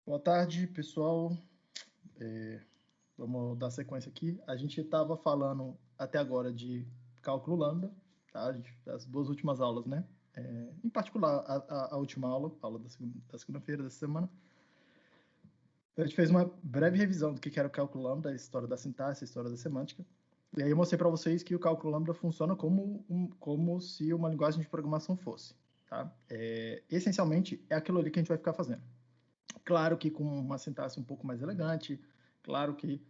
Boa tarde, pessoal. Vamos dar sequência aqui. A gente estava falando até agora de cálculo lambda, tá? As duas últimas aulas, né? Em particular, a última aula da segunda-feira dessa semana. A gente fez uma breve revisão do que era o cálculo lambda, a história da sintaxe, a história da semântica. E aí eu mostrei para vocês que o cálculo lambda funciona como se uma linguagem de programação fosse, tá? Essencialmente, é aquilo ali que a gente vai ficar fazendo. Claro que com uma sintaxe um pouco mais elegante, claro que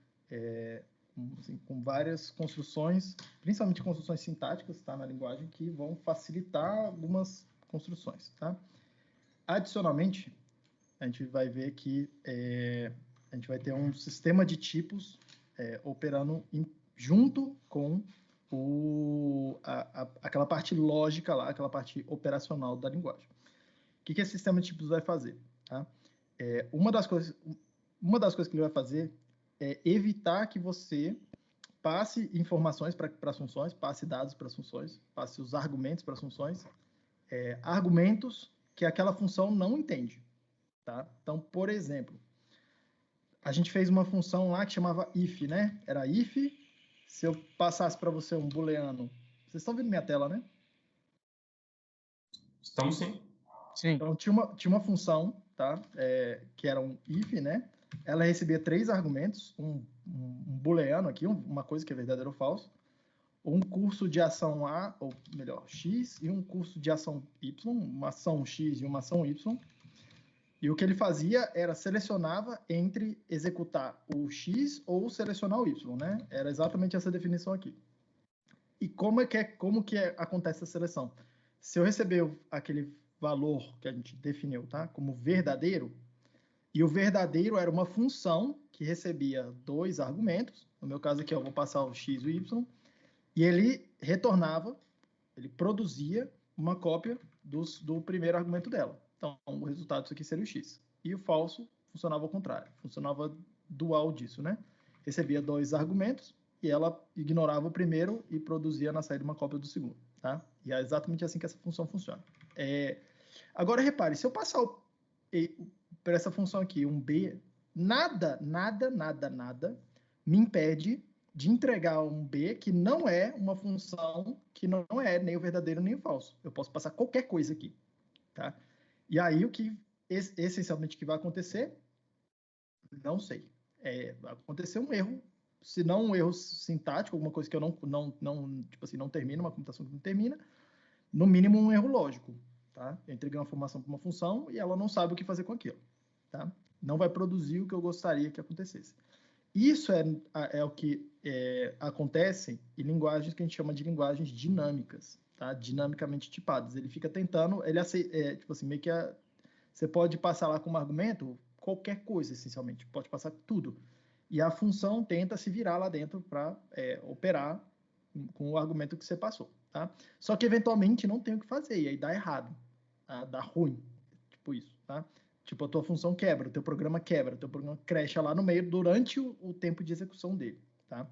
com várias construções, principalmente construções sintáticas, tá, na linguagem, que vão facilitar algumas construções, tá? Adicionalmente, a gente vai ver que a gente vai ter um sistema de tipos operando junto com aquela parte lógica lá, aquela parte operacional da linguagem. O que esse sistema de tipos vai fazer? Tá? Uma das coisas que ele vai fazer é evitar que você passe informações para as funções, passe dados para as funções, passe os argumentos para as funções, argumentos que aquela função não entende. Tá? Então, por exemplo, a gente fez uma função lá que chamava if, né? Era if, se eu passasse para você um booleano... Vocês estão vendo minha tela, né? Estamos sim. Sim. Então, tinha uma função, tá? Que era um if, né? Ela recebia 3 argumentos, um booleano aqui, uma coisa que é verdadeiro ou falso, um curso de ação A, ou melhor, X, e um curso de ação Y, uma ação X e uma ação Y. E o que ele fazia era selecionava entre executar o X ou selecionar o Y, né? Era exatamente essa definição aqui. E como que acontece a seleção? Se eu receber aquele valor que a gente definiu, tá? Como verdadeiro, e o verdadeiro era uma função que recebia 2 argumentos, no meu caso aqui eu vou passar o X e o Y, e ele retornava, ele produzia uma cópia do primeiro argumento dela. Então, o resultado disso aqui seria o X. E o falso funcionava ao contrário, funcionava dual disso, né? Recebia 2 argumentos e ela ignorava o primeiro e produzia na saída uma cópia do segundo, tá? E é exatamente assim que essa função funciona. Agora, repare, se eu passar para essa função aqui um B, nada me impede de entregar um B que não é uma função que não é nem o verdadeiro nem o falso. Eu posso passar qualquer coisa aqui, tá? E aí o que essencialmente que vai acontecer? Não sei. Vai acontecer um erro, se não um erro sintático, alguma coisa que eu não termina, uma computação que não termina, no mínimo um erro lógico, tá? Eu entreguei uma informação para uma função e ela não sabe o que fazer com aquilo, tá? Não vai produzir o que eu gostaria que acontecesse. Isso é o que acontece em linguagens que a gente chama de linguagens dinâmicas, tá? Dinamicamente tipadas. Ele fica tentando, tipo assim, meio que você pode passar lá como argumento qualquer coisa, essencialmente, pode passar tudo. E a função tenta se virar lá dentro para operar com o argumento que você passou, tá? Só que eventualmente não tem o que fazer, e aí dá errado, tá? Dá ruim, tipo isso, tá? Tipo, a tua função quebra, o teu programa quebra, o teu programa crasha lá no meio durante o tempo de execução dele, tá?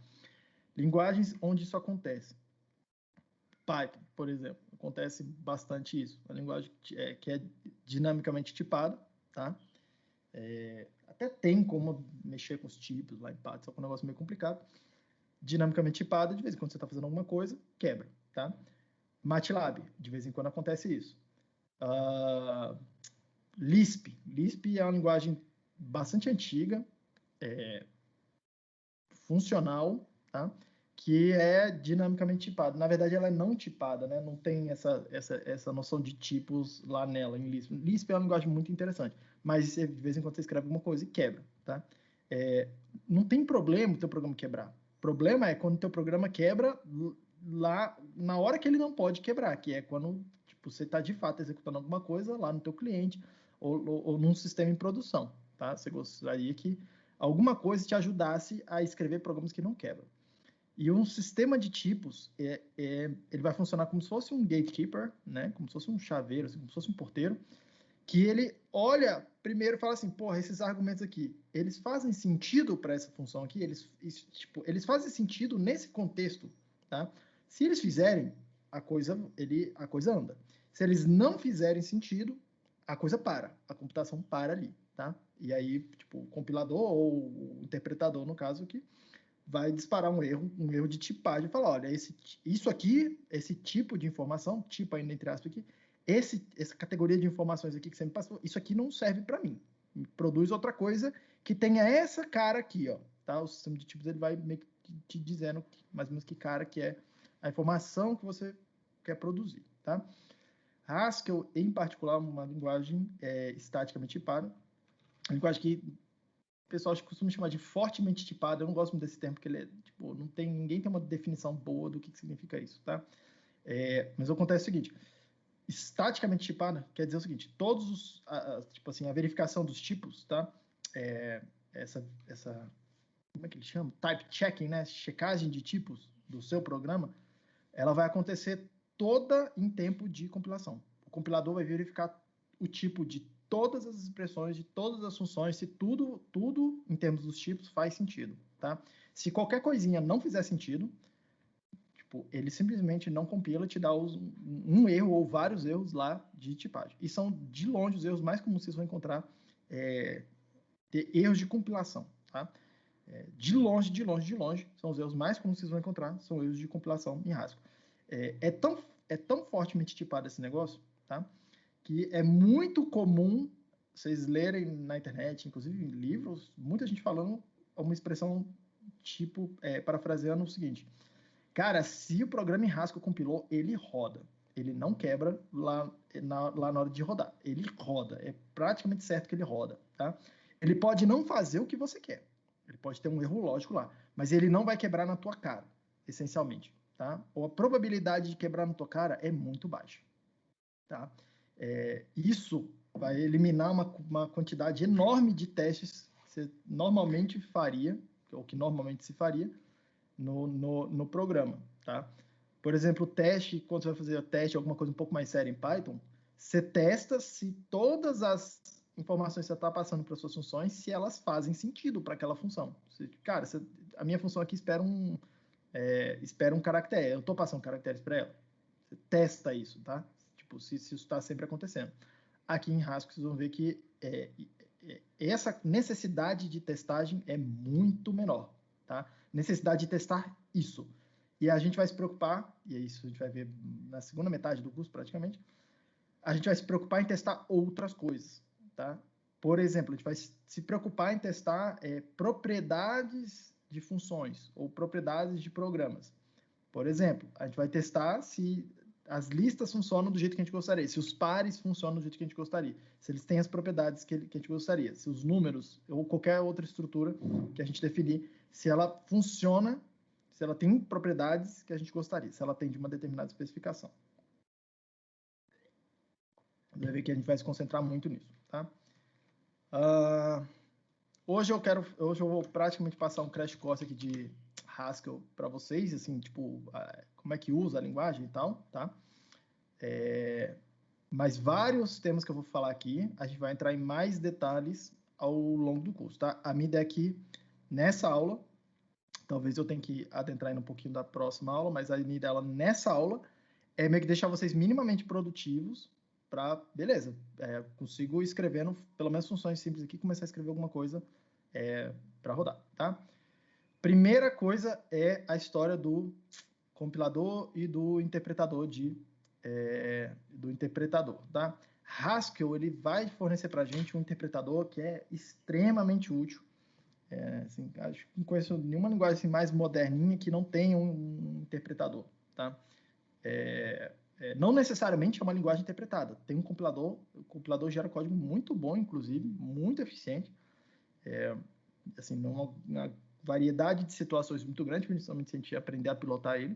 Linguagens onde isso acontece. Python, por exemplo, acontece bastante isso. A linguagem que é dinamicamente tipada, tá? Até tem como mexer com os tipos lá em Python, só que é um negócio meio complicado. Dinamicamente tipada, de vez em quando você está fazendo alguma coisa, quebra, tá? MATLAB, de vez em quando acontece isso. Lisp é uma linguagem bastante antiga, funcional, tá? Que é dinamicamente tipada. Na verdade, ela é não tipada, né? Não tem essa noção de tipos lá nela, em Lisp. Lisp é uma linguagem muito interessante, mas de vez em quando você escreve alguma coisa e quebra, tá? Não tem problema o teu programa quebrar. O problema é quando o teu programa quebra lá na hora que ele não pode quebrar, que é quando tipo, você está de fato executando alguma coisa lá no teu cliente ou num sistema em produção, tá? Você gostaria que alguma coisa te ajudasse a escrever programas que não quebram. E um sistema de tipos, ele vai funcionar como se fosse um gatekeeper, né? Como se fosse um chaveiro, assim, como se fosse um porteiro, que ele olha primeiro e fala assim, porra, esses argumentos aqui, eles fazem sentido para essa função aqui? Eles fazem sentido nesse contexto, tá? Se eles fizerem, a coisa anda. Se eles não fizerem sentido, a coisa para, a computação para ali, tá? E aí, tipo, o compilador ou o interpretador, no caso aqui, vai disparar um erro de tipagem, e falar, olha, isso aqui, esse tipo de informação, tipo ainda entre aspas aqui, essa categoria de informações aqui que você me passou, isso aqui não serve para mim. Produz outra coisa que tenha essa cara aqui, ó, tá? O sistema de tipos ele vai meio que te dizendo mais ou menos que cara que é a informação que você quer produzir, tá? Haskell, em particular, uma linguagem estaticamente tipada, uma linguagem que o pessoal costuma chamar de fortemente tipada. Eu não gosto muito desse termo, porque ele tipo, ninguém tem uma definição boa do que significa isso, tá? Mas acontece o seguinte, estaticamente tipada quer dizer o seguinte, todos os, tipo assim, a verificação dos tipos, tá? Essa, como é que ele chama? Type checking, né? Checagem de tipos do seu programa, ela vai acontecer toda em tempo de compilação. O compilador vai verificar o tipo de todas as expressões, de todas as funções, se tudo em termos dos tipos faz sentido, tá? Se qualquer coisinha não fizer sentido, tipo, ele simplesmente não compila e te dá um erro ou vários erros lá de tipagem. E são, de longe, os erros mais comuns que vocês vão encontrar erros de compilação, tá? De longe, são os erros mais comuns que vocês vão encontrar, são erros de compilação em Haskell. É tão fortemente tipado esse negócio, tá? Que é muito comum vocês lerem na internet, inclusive em livros, muita gente falando uma expressão tipo, parafraseando o seguinte, cara, se o programa em Haskell compilou, ele roda. Ele não quebra lá na hora de rodar. Ele roda. É praticamente certo que ele roda, tá? Ele pode não fazer o que você quer. Ele pode ter um erro lógico lá, mas ele não vai quebrar na tua cara, essencialmente, tá? Ou a probabilidade de quebrar na tua cara é muito baixa, tá? Isso vai eliminar uma quantidade enorme de testes que você normalmente faria, ou que normalmente se faria, no programa, tá? Por exemplo, o teste, quando você vai fazer o teste, alguma coisa um pouco mais séria em Python, você testa se todas as informações que você está passando para suas funções, se elas fazem sentido para aquela função. Cara, a minha função aqui espera um caractere, eu estou passando caracteres para ela. Você testa isso, tá? Tipo, se isso está sempre acontecendo. Aqui em Haskell, vocês vão ver que essa necessidade de testagem é muito menor, tá? Necessidade de testar isso. E a gente vai se preocupar, e é isso a gente vai ver na segunda metade do curso praticamente, a gente vai se preocupar em testar outras coisas, tá? Por exemplo, a gente vai se preocupar em testar propriedades de funções ou propriedades de programas. Por exemplo, a gente vai testar se as listas funcionam do jeito que a gente gostaria, se os pares funcionam do jeito que a gente gostaria, se eles têm as propriedades que a gente gostaria, se os números ou qualquer outra estrutura que a gente definir, se ela funciona, se ela tem propriedades que a gente gostaria, se ela tem de uma determinada especificação. Você vai ver que a gente vai se concentrar muito nisso, tá? Hoje eu vou praticamente passar um crash course aqui de Haskell para vocês, assim, tipo, como é que usa a linguagem e tal, tá? Mas vários temas que eu vou falar aqui, a gente vai entrar em mais detalhes ao longo do curso, tá? A minha ideia aqui, nessa aula, talvez eu tenha que adentrar em um pouquinho da próxima aula, mas a minha ideia nessa aula é meio que deixar vocês minimamente produtivos para, beleza, consigo escrevendo pelo menos funções simples aqui, começar a escrever alguma coisa para rodar, tá? Primeira coisa é a história do compilador e do interpretador tá? Haskell, ele vai fornecer para a gente um interpretador que é extremamente útil. Assim, acho que não conheço nenhuma linguagem assim, mais moderninha que não tenha um interpretador, tá? Não necessariamente é uma linguagem interpretada. Tem um compilador, o compilador gera código muito bom, inclusive, muito eficiente. Assim, numa variedade de situações muito grande, principalmente se a gente aprender a pilotar ele.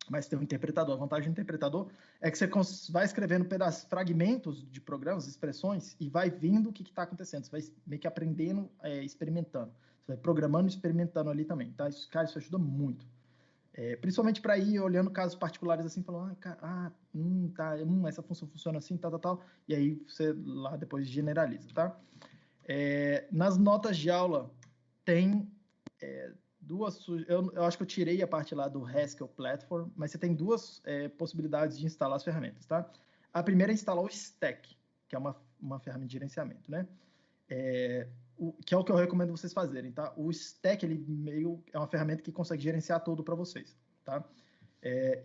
Mas tem um interpretador. A vantagem do interpretador é que você vai escrevendo fragmentos de programas, expressões, e vai vendo o que está acontecendo. Você vai meio que aprendendo, experimentando. Você vai programando e experimentando ali também, tá? Isso ajuda muito. Principalmente para ir olhando casos particulares assim, falando, essa função funciona assim, tal, e aí você lá depois generaliza, tá? Nas notas de aula tem eu acho que eu tirei a parte lá do Haskell Platform, mas você tem duas possibilidades de instalar as ferramentas, tá? A primeira é instalar o stack. que é uma ferramenta de gerenciamento, né? Que é o que eu recomendo vocês fazerem, tá? O Stack, ele meio é uma ferramenta que consegue gerenciar tudo para vocês, tá?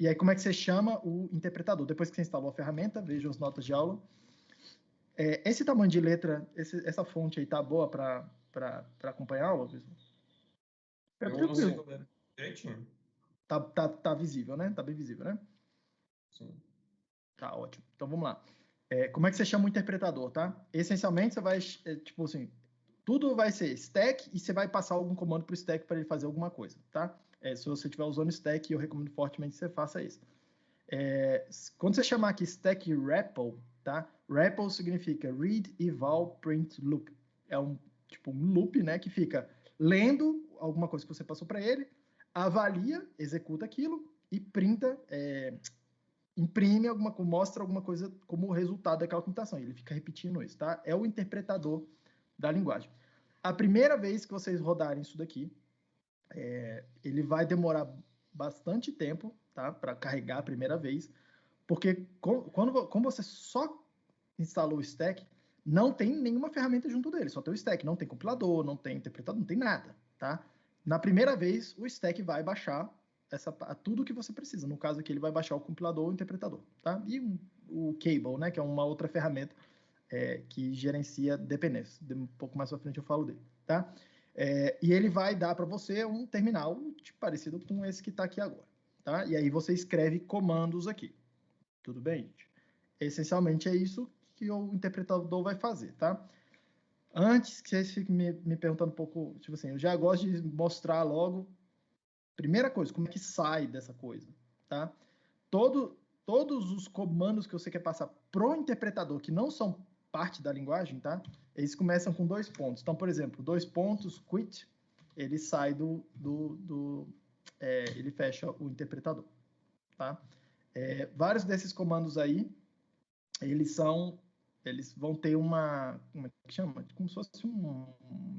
E aí, como é que você chama o interpretador? Depois que você instalou a ferramenta, vejam as notas de aula. Esse tamanho de letra, essa fonte aí tá boa para acompanhar a aula, pessoal? É tranquilo. Direitinho. Tá visível, né? Tá bem visível, né? Sim. Tá ótimo. Então, vamos lá. Como é que você chama o interpretador, tá? Essencialmente, você vai, tipo assim, tudo vai ser stack e você vai passar algum comando para o stack para ele fazer alguma coisa, tá? Se você estiver usando stack, eu recomendo fortemente que você faça isso. Quando você chamar aqui stack REPL, tá? REPL significa Read, Eval, Print, Loop. É um loop, né? Que fica lendo alguma coisa que você passou para ele, avalia, executa aquilo e printa, imprime alguma coisa, mostra alguma coisa como resultado daquela computação. Ele fica repetindo isso, tá? É o interpretador da linguagem. A primeira vez que vocês rodarem isso daqui, ele vai demorar bastante tempo, tá? Para carregar a primeira vez, porque como você só instalou o stack, não tem nenhuma ferramenta junto dele, só tem o stack, não tem compilador, não tem interpretador, não tem nada, tá? Na primeira vez, o stack vai baixar tudo que você precisa. No caso aqui, ele vai baixar o compilador ou o interpretador, tá? E o Cable, né? Que é uma outra ferramenta que gerencia dependências. Um pouco mais pra frente eu falo dele, tá? E ele vai dar para você um terminal parecido com esse que está aqui agora, tá? E aí você escreve comandos aqui. Tudo bem, gente? Essencialmente é isso que o interpretador vai fazer, tá? Antes que vocês fiquem me perguntando um pouco, tipo assim, eu já gosto de mostrar logo, primeira coisa, como é que sai dessa coisa, tá? Todos os comandos que você quer passar pro interpretador, que não são parte da linguagem, tá? Eles começam com 2 pontos. Então, por exemplo, 2 pontos, quit, ele sai ele fecha o interpretador, tá? Vários desses comandos aí, eles vão ter como é que chama? Como se fosse um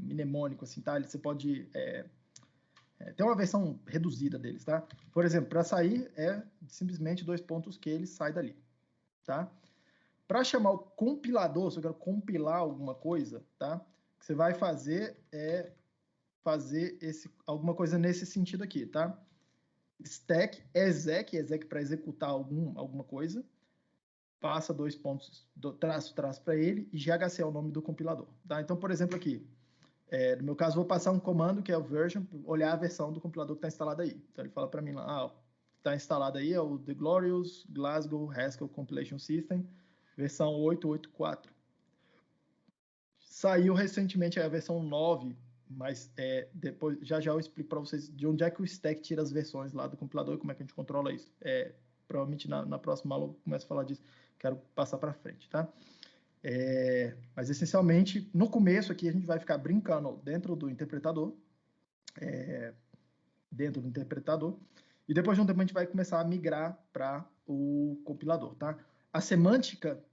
mnemônico, assim, tá? Você pode tem uma versão reduzida deles, tá? Por exemplo, para sair simplesmente 2 pontos que ele sai dali, tá? Para chamar o compilador, se eu quero compilar alguma coisa, tá? O que você vai fazer é fazer alguma coisa nesse sentido aqui, tá? Stack exec para executar alguma coisa, passa 2 pontos, traço para ele, e GHC é o nome do compilador, tá? Então, por exemplo, aqui, no meu caso, vou passar um comando que é o version, olhar a versão do compilador que está instalado aí. Então, ele fala para mim lá, está instalado aí, é o The Glorious Glasgow Haskell Compilation System, versão 884. Saiu recentemente a versão 9, mas depois já eu explico para vocês de onde é que o stack tira as versões lá do compilador e como é que a gente controla isso. Provavelmente na próxima aula eu começo a falar disso, quero passar para frente, tá? Mas essencialmente, no começo aqui a gente vai ficar brincando dentro do interpretador, e depois de um tempo a gente vai começar a migrar para o compilador, tá? A semântica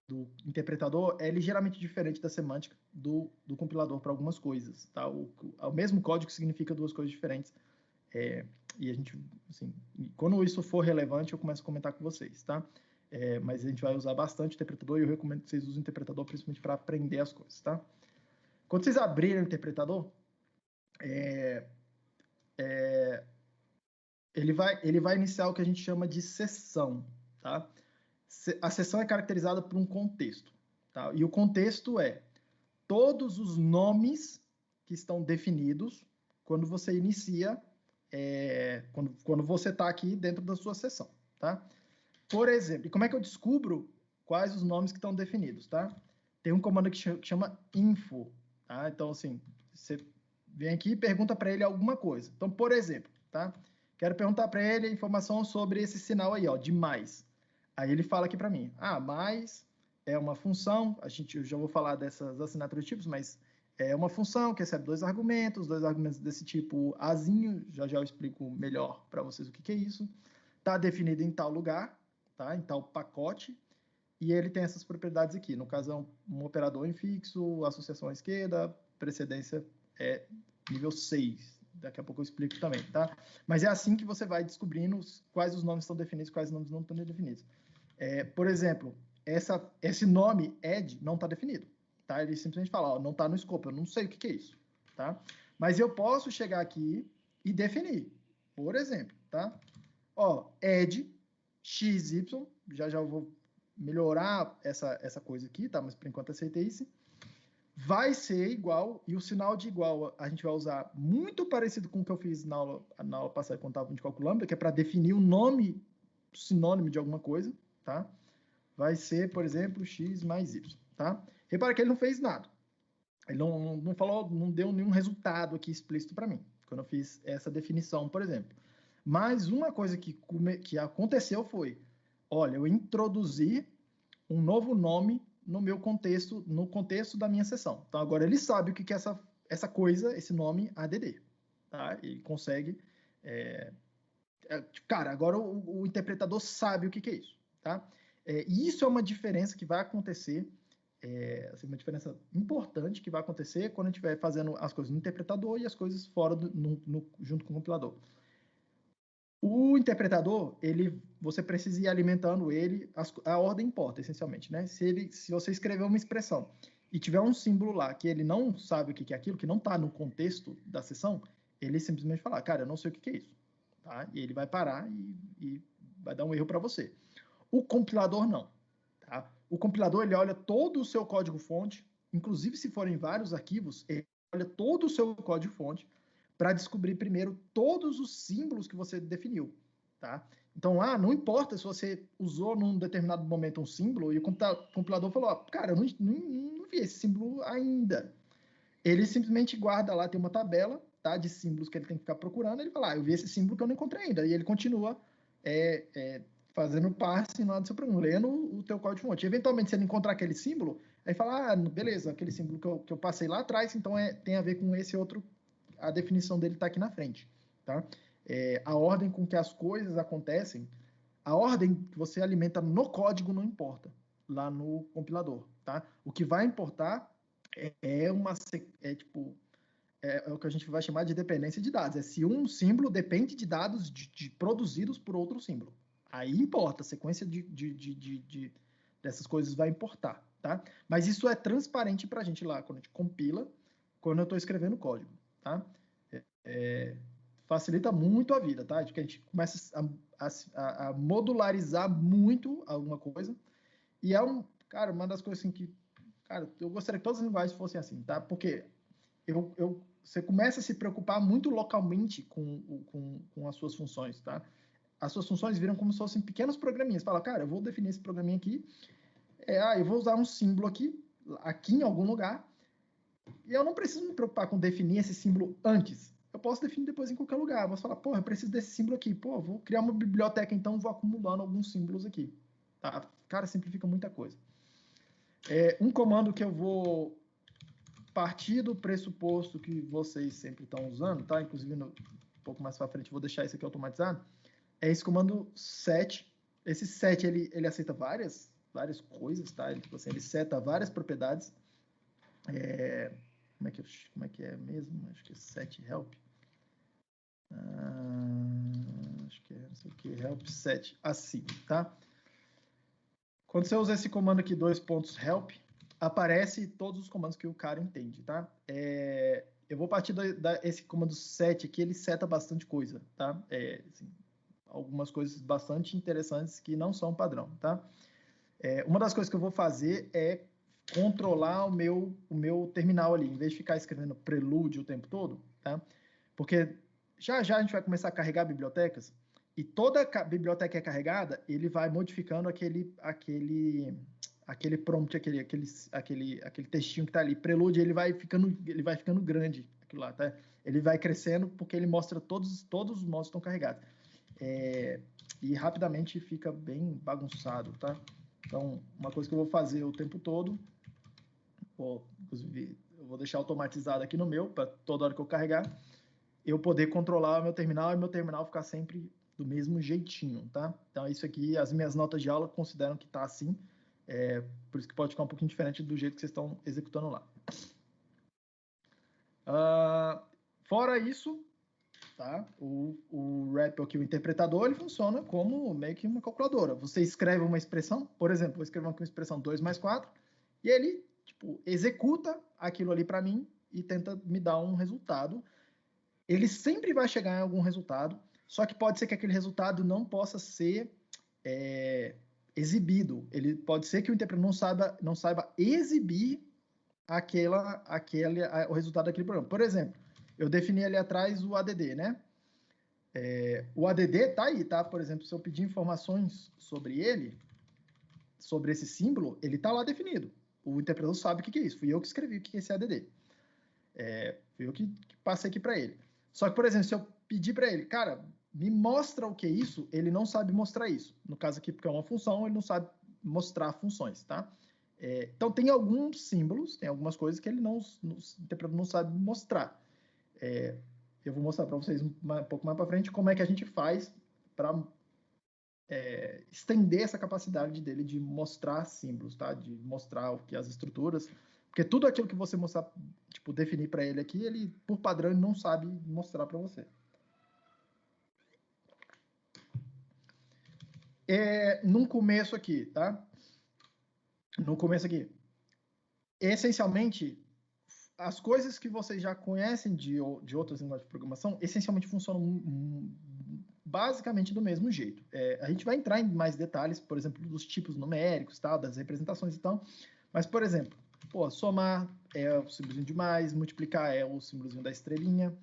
do interpretador é ligeiramente diferente da semântica do compilador para algumas coisas, tá? O mesmo código significa duas coisas diferentes, e a gente, assim, quando isso for relevante, eu começo a comentar com vocês, tá? Mas a gente vai usar bastante o interpretador e eu recomendo que vocês usem o interpretador principalmente para aprender as coisas, tá? Quando vocês abrirem o interpretador, ele vai iniciar o que a gente chama de sessão, tá? A sessão é caracterizada por um contexto, tá? E o contexto é todos os nomes que estão definidos quando você inicia, quando você está aqui dentro da sua sessão, tá? Por exemplo, e como é que eu descubro quais os nomes que estão definidos, tá? Tem um comando que chama info, tá? Então, assim, você vem aqui e pergunta para ele alguma coisa. Então, por exemplo, tá? Quero perguntar para ele a informação sobre esse sinal aí, ó, de mais. Aí ele fala aqui para mim, mais é uma função, eu já vou falar dessas assinaturas de tipos, mas é uma função que recebe dois argumentos desse tipo azinho, já eu explico melhor para vocês o que é isso. Está definido em tal lugar, tá? Em tal pacote, e ele tem essas propriedades aqui. No caso, é um operador em fixo, associação à esquerda, precedência é nível 6. Daqui a pouco eu explico também, tá? Mas é assim que você vai descobrindo quais os nomes estão definidos, quais nomes não estão definidos. Por exemplo, esse nome ed não está definido, tá? Ele simplesmente fala, ó, não está no escopo, eu não sei o que é isso, tá? Mas eu posso chegar aqui e definir, por exemplo, tá? Ó, ed xy, já eu vou melhorar essa coisa aqui, tá? Mas por enquanto aceitei isso. Vai ser igual, e o sinal de igual a gente vai usar muito parecido com o que eu fiz na aula passada quando estava de cálculo lambda, que é para definir o nome, sinônimo de alguma coisa, tá? Vai ser, por exemplo, x mais y, tá? Repara que ele não fez nada. Ele não falou, não deu nenhum resultado aqui explícito para mim, quando eu fiz essa definição, por exemplo. Mas uma coisa que aconteceu foi, olha, eu introduzi um novo nome no meu contexto, no contexto da minha sessão. Então, agora ele sabe o que é essa coisa, esse nome ADD. Tá? Ele consegue... cara, agora o interpretador sabe o que é isso. Tá? E isso é uma diferença que vai acontecer, assim, uma diferença importante que vai acontecer quando a gente estiver fazendo as coisas no interpretador e as coisas fora, junto com o compilador. O interpretador, você precisa ir alimentando ele, a ordem importa, essencialmente, né? Se você escrever uma expressão e tiver um símbolo lá que ele não sabe o que é aquilo, que não está no contexto da sessão, ele simplesmente fala, cara, eu não sei o que é isso. Tá? E ele vai parar e vai dar um erro para você. O compilador não. Tá? O compilador, ele olha todo o seu código-fonte, inclusive se forem vários arquivos, ele olha todo o seu código-fonte, para descobrir primeiro todos os símbolos que você definiu, tá? Então, não importa se você usou num determinado momento um símbolo e o compilador falou, cara, eu não vi esse símbolo ainda. Ele simplesmente guarda lá, tem uma tabela, tá, de símbolos que ele tem que ficar procurando, ele fala, eu vi esse símbolo que eu não encontrei ainda, e ele continua fazendo parsing lá do seu programa, lendo o teu código-fonte. Eventualmente, se ele encontrar aquele símbolo, aí fala, beleza, aquele símbolo que eu passei lá atrás, então tem a ver com esse outro, a definição dele está aqui na frente, tá? A ordem com que as coisas acontecem, a ordem que você alimenta no código não importa, lá no compilador, tá? O que vai importar é o que a gente vai chamar de dependência de dados. É se um símbolo depende de dados produzidos por outro símbolo. Aí importa, a sequência dessas coisas vai importar, tá? Mas isso é transparente para a gente lá, quando a gente compila, quando eu estou escrevendo código, tá? Facilita muito a vida, tá? Que a gente começa a modularizar muito alguma coisa. E cara, uma das coisas assim que, cara, eu gostaria que todas as linguagens fossem assim, tá? Porque você começa a se preocupar muito localmente com as suas funções, tá? As suas funções viram como se fossem pequenos programinhas. Fala, cara, eu vou definir esse programinha aqui, eu vou usar um símbolo aqui em algum lugar, e eu não preciso me preocupar com definir esse símbolo antes. Eu posso definir depois em qualquer lugar. Eu posso falar, eu preciso desse símbolo aqui. Vou criar uma biblioteca, então vou acumulando alguns símbolos aqui. Tá? Cara, simplifica muita coisa. Um comando que eu vou partir do pressuposto que vocês sempre estão usando, tá? Inclusive, um pouco mais para frente, vou deixar isso aqui automatizado. É esse comando set. Esse set, ele aceita várias coisas, tá? Ele seta várias propriedades. Como é que é mesmo? Acho que é set help. Acho que é, não sei o que, help set, assim, tá? Quando você usa esse comando aqui, $help, aparece todos os comandos que o cara entende, tá? Eu vou partir desse comando set aqui, ele seta bastante coisa, tá? Assim, algumas coisas bastante interessantes que não são padrão, tá? Uma das coisas que eu vou fazer é controlar o meu terminal ali, em vez de ficar escrevendo prelude o tempo todo, tá? Porque já a gente vai começar a carregar bibliotecas, e toda biblioteca é carregada, ele vai modificando aquele prompt, aquele textinho que está ali. Prelude, ele vai ficando grande, aquilo lá, tá? Ele vai crescendo porque ele mostra todos os modos estão carregados. E rapidamente fica bem bagunçado, tá? Então, uma coisa que eu vou fazer o tempo todo, inclusive, eu vou deixar automatizado aqui no meu, para toda hora que eu carregar, eu poder controlar o meu terminal e meu terminal ficar sempre do mesmo jeitinho, tá? Então, isso aqui, as minhas notas de aula consideram que tá assim, por isso que pode ficar um pouquinho diferente do jeito que vocês estão executando lá. Fora isso, tá? O REPL aqui, o interpretador, ele funciona como meio que uma calculadora. Você escreve uma expressão, por exemplo, vou escrever uma expressão 2 mais 4, e ele, tipo, executa aquilo ali para mim e tenta me dar um resultado. Ele sempre vai chegar em algum resultado, só que pode ser que aquele resultado não possa ser exibido. Ele pode ser que o interpretador não saiba exibir o resultado daquele programa. Por exemplo, eu defini ali atrás o ADD, né? O ADD tá aí, tá? Por exemplo, se eu pedir informações sobre ele, sobre esse símbolo, ele tá lá definido. O interpretador sabe o que é isso. Fui eu que escrevi o que é esse ADD. Fui eu que passei aqui para ele. Só que, por exemplo, se eu pedir para ele, cara, me mostra o que é isso, ele não sabe mostrar isso. No caso aqui, porque é uma função, ele não sabe mostrar funções, tá? Então, tem alguns símbolos, tem algumas coisas que ele o interpretador não sabe mostrar. Eu vou mostrar para vocês um pouco mais para frente como é que a gente faz para estender essa capacidade dele de mostrar símbolos, tá? De mostrar o que as estruturas, porque tudo aquilo que você mostrar, tipo, definir para ele aqui, ele, por padrão, ele não sabe mostrar para você. No começo aqui, tá? No começo aqui, essencialmente, as coisas que vocês já conhecem de outras linguagens de programação, essencialmente funcionam basicamente do mesmo jeito. A gente vai entrar em mais detalhes, por exemplo, dos tipos numéricos, tal, das representações e tal, mas, por exemplo, somar é o símbolozinho de mais, multiplicar é o símbolozinho da estrelinha.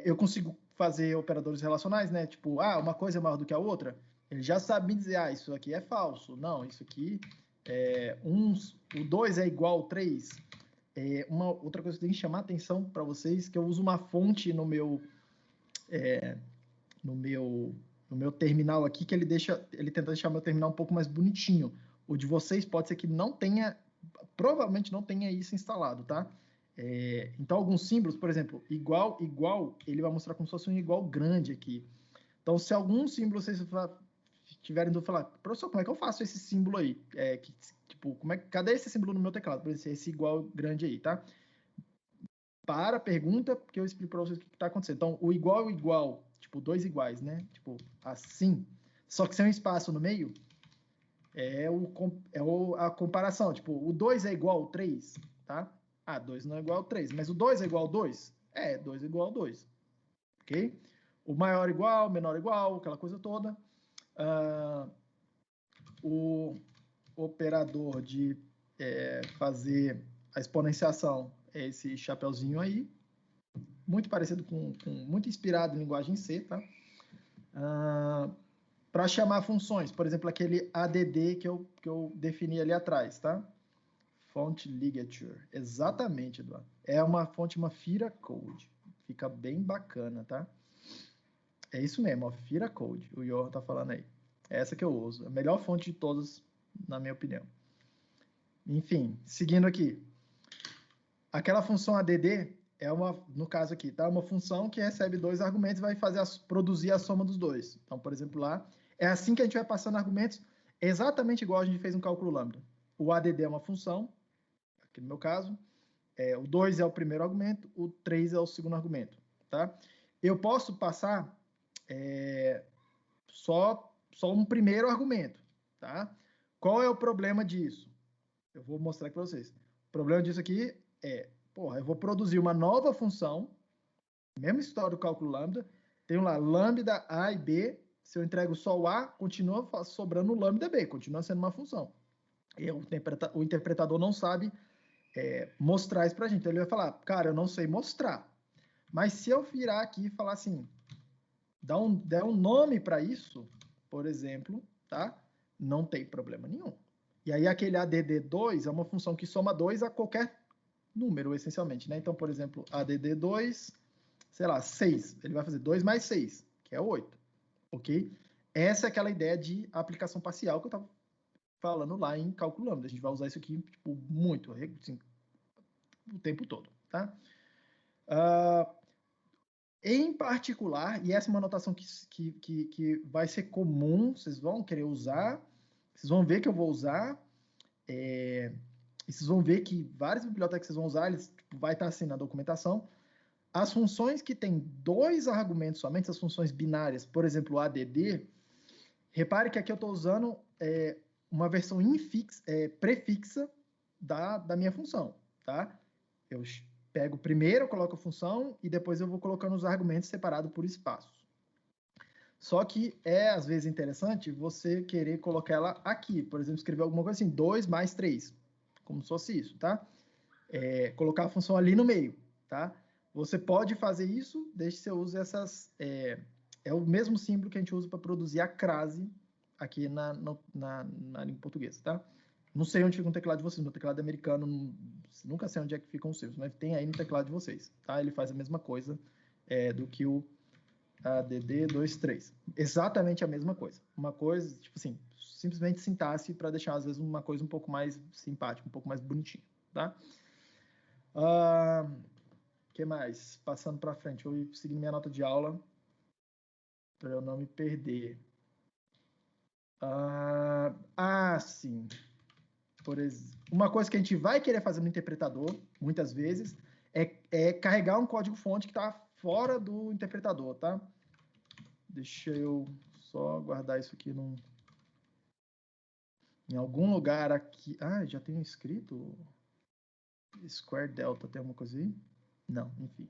Eu consigo fazer operadores relacionais, né? Tipo, uma coisa é maior do que a outra. Ele já sabe me dizer, isso aqui é falso. Não, isso aqui o 2 é igual ao 3. Uma outra coisa que eu tenho que chamar a atenção para vocês, que eu uso uma fonte no meu terminal aqui, que ele tenta deixar meu terminal um pouco mais bonitinho. O de vocês pode ser que não tenha, provavelmente não tenha isso instalado, tá? Então, alguns símbolos, por exemplo, igual, ele vai mostrar como se fosse um igual grande aqui. Então, se algum símbolo vocês tiverem dúvida, falar, professor, como é que eu faço esse símbolo aí? Tipo, cadê esse símbolo no meu teclado? Por exemplo, esse igual grande aí, tá? Para a pergunta, porque eu explico para vocês o que está acontecendo. Então, o igual, tipo, dois iguais, né? Tipo, assim. Só que sem um espaço no meio, a comparação. Tipo, o 2 é igual ao 3, tá? 2 não é igual ao 3, mas o 2 é igual ao 2? 2 é igual ao 2. Ok? O maior igual, menor igual, aquela coisa toda. O operador de fazer a exponenciação é esse chapeuzinho aí, muito parecido muito inspirado em linguagem C, tá? Para chamar funções, por exemplo, aquele ADD que eu defini ali atrás, tá? Font ligature, exatamente, Eduardo. É uma fonte, uma Fira Code, fica bem bacana, tá? É isso mesmo, Fira Code, o Johan tá falando aí. É essa que eu uso, a melhor fonte de todas, na minha opinião. Enfim, seguindo aqui. Aquela função ADD no caso aqui, tá? Uma função que recebe dois argumentos e vai produzir a soma dos dois. Então, por exemplo, lá, é assim que a gente vai passando argumentos, exatamente igual a gente fez no cálculo lambda. O ADD é uma função, aqui no meu caso, o 2 é o primeiro argumento, o 3 é o segundo argumento, tá? Eu posso passar só um primeiro argumento, tá? Qual é o problema disso? Eu vou mostrar aqui para vocês. O problema disso aqui eu vou produzir uma nova função, mesma história do cálculo lambda, tenho lá lambda A e B, se eu entrego só o A, continua sobrando o lambda B, continua sendo uma função. E o interpretador não sabe mostrar isso para a gente. Então, ele vai falar, cara, eu não sei mostrar. Mas se eu virar aqui e falar assim, der um nome para isso, por exemplo, tá? Não tem problema nenhum. E aí aquele ADD2 é uma função que soma 2 a qualquer número, essencialmente, né? Então, por exemplo, ADD2, sei lá, 6. Ele vai fazer 2 mais 6, que é 8, ok? Essa é aquela ideia de aplicação parcial que eu estava falando lá em cálculo lambda. A gente vai usar isso aqui, tipo, muito, assim, o tempo todo, tá? Em particular, e essa é uma anotação que vai ser comum, vocês vão querer usar, vocês vão ver que eu vou usar, e vocês vão ver que várias bibliotecas que vocês vão usar, vai estar assim na documentação. As funções que têm 2 argumentos somente, as funções binárias, por exemplo, o ADD, repare que aqui eu estou usando uma versão prefixa da minha função, tá? Eu pego primeiro, eu coloco a função e depois eu vou colocando os argumentos separados por espaços. Só que às vezes, interessante você querer colocar ela aqui. Por exemplo, escrever alguma coisa assim, 2 mais 3. Como se fosse isso, tá? Colocar a função ali no meio, tá? Você pode fazer isso, desde que você use essas... É o mesmo símbolo que a gente usa para produzir a crase aqui na língua portuguesa, tá? Não sei onde fica o teclado de vocês, meu teclado americano, nunca sei onde é que ficam os seus, mas tem aí no teclado de vocês, tá? Ele faz a mesma coisa do que o ADD23. Exatamente a mesma coisa. Uma coisa, tipo assim, simplesmente sintaxe para deixar, às vezes, uma coisa um pouco mais simpática, um pouco mais bonitinha, tá? Que mais? Passando para frente, eu vou seguir minha nota de aula para eu não me perder. Sim. Por exemplo, uma coisa que a gente vai querer fazer no interpretador, muitas vezes, é carregar um código-fonte que está fora do interpretador, tá? Deixa eu só guardar isso aqui em algum lugar aqui. Já tenho escrito Square Delta, tem alguma coisa aí? Não, enfim.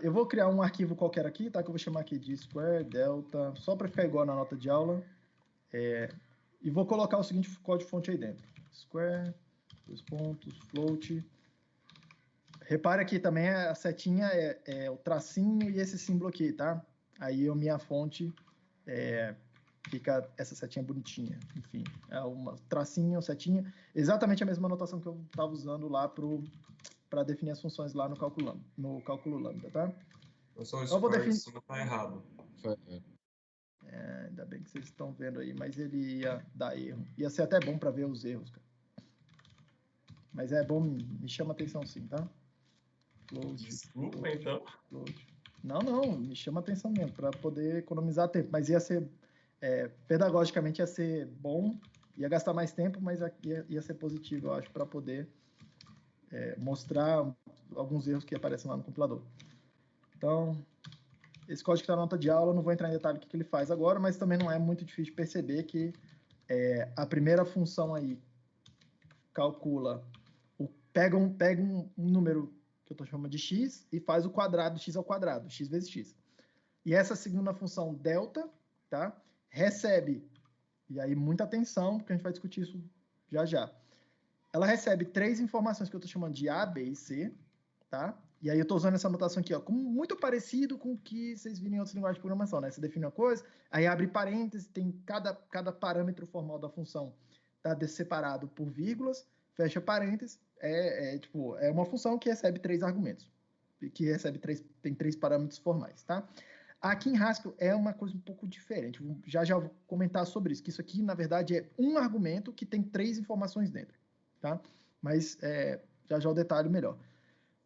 Eu vou criar um arquivo qualquer aqui, tá? Que eu vou chamar aqui de Square Delta, só para ficar igual na nota de aula. E vou colocar o seguinte código-fonte aí dentro. Square, float. Repare aqui também a setinha o tracinho e esse símbolo aqui, tá? Aí a minha fonte fica essa setinha bonitinha. Enfim, uma tracinho, setinha. Exatamente a mesma anotação que eu estava usando lá para definir as funções lá no cálculo lambda, tá? Professor, o square de cima tá errado. Ainda bem que vocês estão vendo aí, mas ele ia dar erro. Ia ser até bom para ver os erros, cara. Mas é bom, me chama atenção sim, tá? Desculpa, então. Não, me chama atenção mesmo, para poder economizar tempo. Mas ia ser, pedagogicamente ia ser bom, ia gastar mais tempo, mas ia ser positivo, eu acho, para poder mostrar alguns erros que aparecem lá no compilador. Então, esse código que está na nota de aula, eu não vou entrar em detalhe o que ele faz agora, mas também não é muito difícil de perceber que a primeira função aí calcula, pega um número que eu estou chamando de x e faz o quadrado de x ao quadrado, x vezes x. E essa segunda função delta, tá? Recebe, e aí muita atenção, porque a gente vai discutir isso já já. Ela recebe 3 informações que eu estou chamando de A, B e C, tá? E aí eu estou usando essa notação aqui, ó, muito parecido com o que vocês viram em outras linguagens de programação, né? Você define uma coisa, aí abre parênteses, tem cada parâmetro formal da função tá separado por vírgulas, fecha parênteses, é uma função que recebe 3 argumentos, que tem 3 parâmetros formais, tá? Aqui em Haskell é uma coisa um pouco diferente, já vou comentar sobre isso, que isso aqui, na verdade, é um argumento que tem 3 informações dentro, tá? Mas já o detalhe melhor.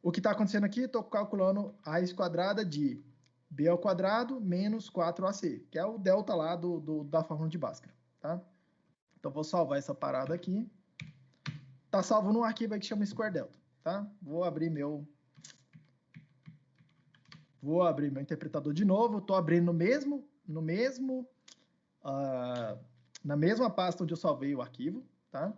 O que está acontecendo aqui, estou calculando a raiz quadrada de b ao quadrado menos 4ac, que é o delta lá da fórmula de Bhaskara, tá? Então, vou salvar essa parada aqui. Tá salvo num arquivo aí que chama Square Delta, tá? Vou abrir meu interpretador de novo. Estou abrindo na mesma pasta onde eu salvei o arquivo, tá?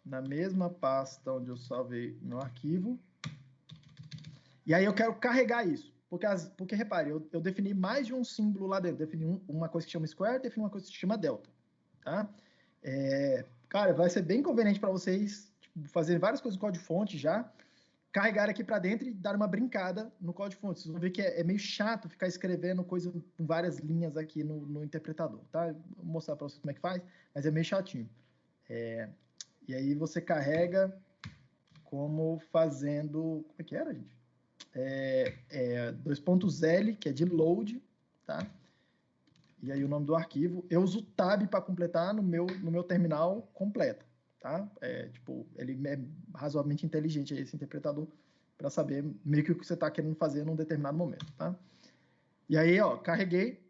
Na mesma pasta onde eu salvei meu arquivo. E aí eu quero carregar isso. Porque repare, eu defini mais de um símbolo lá dentro. Defini uma coisa que chama square, defini uma coisa que chama delta. Tá? Cara, vai ser bem conveniente para vocês fazerem várias coisas no código-fonte já, carregar aqui para dentro e dar uma brincada no código-fonte. Vocês vão ver que é meio chato ficar escrevendo coisa com várias linhas aqui no interpretador. Tá? Vou mostrar para vocês como é que faz, mas é meio chatinho. E aí você carrega como fazendo... Como é que era, gente? 2.l, que é de load, tá? E aí o nome do arquivo. Eu uso tab para completar no meu terminal completo, tá? Ele é razoavelmente inteligente, esse interpretador, para saber meio que o que você está querendo fazer num determinado momento, tá? E aí, ó, carreguei.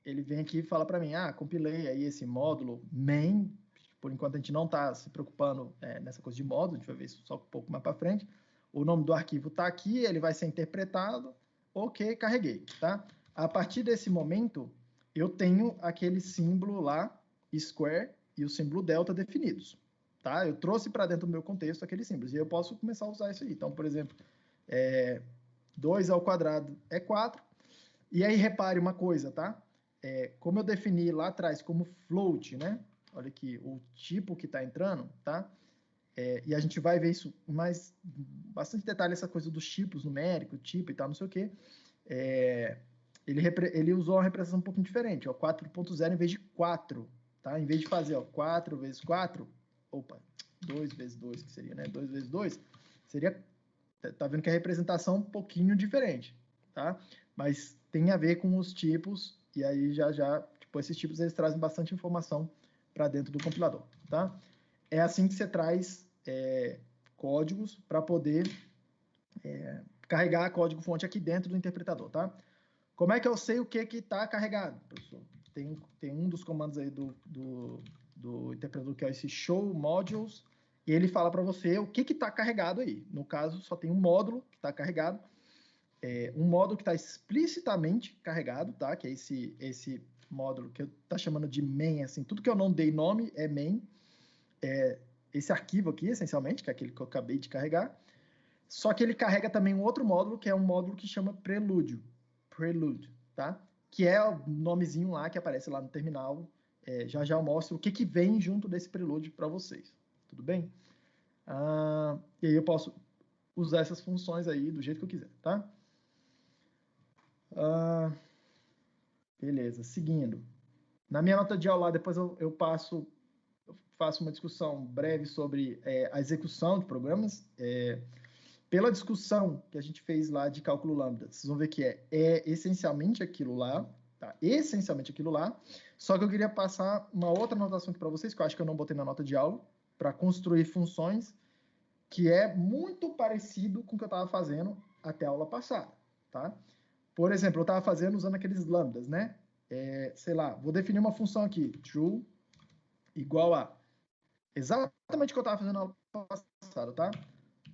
Ele vem aqui e fala para mim, compilei aí esse módulo main, por enquanto a gente não está se preocupando nessa coisa de módulo, a gente vai ver isso só um pouco mais para frente. O nome do arquivo está aqui, ele vai ser interpretado, ok, carreguei, tá? A partir desse momento, eu tenho aquele símbolo lá, square, e o símbolo delta definidos, tá? Eu trouxe para dentro do meu contexto aqueles símbolos, e eu posso começar a usar isso aí. Então, por exemplo, 2 ao quadrado é 4, e aí repare uma coisa, tá? Como eu defini lá atrás como float, né? Olha aqui, o tipo que está entrando, tá? E a gente vai ver isso mais, bastante detalhe, essa coisa dos tipos numéricos, tipo e tal, não sei o quê. Ele usou uma representação um pouquinho diferente, ó, 4.0 em vez de 4, tá? Em vez de fazer, ó, 4 vezes 4, opa, 2 vezes 2, que seria, né? 2 vezes 2, seria, tá vendo que a representação é um pouquinho diferente, tá? Mas tem a ver com os tipos, e aí tipo, esses tipos, eles trazem bastante informação para dentro do compilador, tá? É assim que você traz códigos para poder carregar código-fonte aqui dentro do interpretador, tá? Como é que eu sei o que está carregado, professor? Tem um dos comandos aí do interpretador que é esse show modules, e ele fala para você o que está carregado aí. No caso, só tem um módulo que está carregado, um módulo que está explicitamente carregado, tá? Que é esse módulo que eu tá chamando de main, assim, tudo que eu não dei nome é main. Esse arquivo aqui, essencialmente, que é aquele que eu acabei de carregar. Só que ele carrega também um outro módulo, que é um módulo que chama Prelude, tá? Que é o nomezinho lá que aparece lá no terminal. Já eu mostro o que vem junto desse Prelude para vocês. Tudo bem? E aí eu posso usar essas funções aí do jeito que eu quiser, tá? Beleza, seguindo. Na minha nota de aula, depois eu faço uma discussão breve sobre a execução de programas. Pela discussão que a gente fez lá de cálculo lambda, vocês vão ver que é essencialmente aquilo lá, tá? Essencialmente aquilo lá. Só que eu queria passar uma outra anotação aqui para vocês, que eu acho que eu não botei na nota de aula, para construir funções, que é muito parecido com o que eu estava fazendo até a aula passada, tá? Por exemplo, eu estava fazendo usando aqueles lambdas, né? Sei lá, vou definir uma função aqui, true igual a exatamente o que eu estava fazendo na aula passada, tá?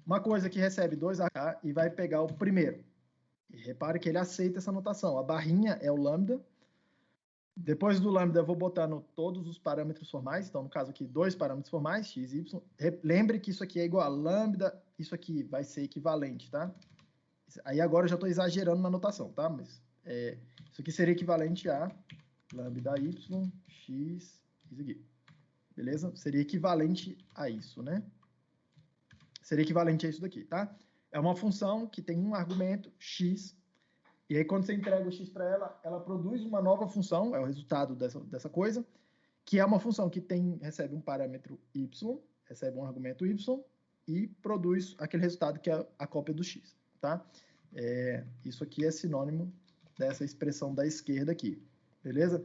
Uma coisa que recebe 2AK e vai pegar o primeiro. E repare que ele aceita essa notação. A barrinha é o lambda. Depois do lambda, eu vou botando todos os parâmetros formais. Então, no caso aqui, 2 parâmetros formais, x, y. Lembre que isso aqui é igual a lambda. Isso aqui vai ser equivalente, tá? Aí agora eu já estou exagerando na notação, tá? Mas isso aqui seria equivalente a lambda y, x, isso aqui. Beleza? Seria equivalente a isso, né? Seria equivalente a isso daqui, tá? É uma função que tem um argumento, x, e aí quando você entrega o x para ela, ela produz uma nova função, é o resultado dessa coisa, que é uma função que recebe um parâmetro y, recebe um argumento y, e produz aquele resultado que é a cópia do x, tá? Isso aqui é sinônimo dessa expressão da esquerda aqui, beleza?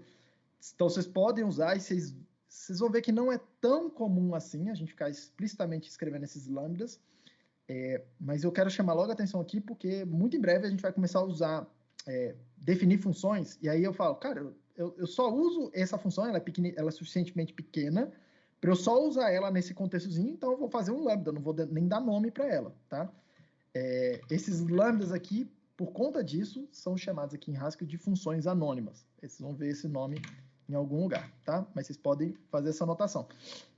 Então, vocês podem usar e vocês vão ver que não é tão comum assim a gente ficar explicitamente escrevendo esses lambdas, mas eu quero chamar logo a atenção aqui porque muito em breve a gente vai começar a usar, definir funções, e aí eu falo, cara, eu só uso essa função, ela é suficientemente pequena para eu só usar ela nesse contextozinho, então eu vou fazer um lambda, não vou nem dar nome para ela, tá? Esses lambdas aqui, por conta disso, são chamados aqui em Haskell de funções anônimas. Vocês vão ver esse nome em algum lugar, tá? Mas vocês podem fazer essa anotação.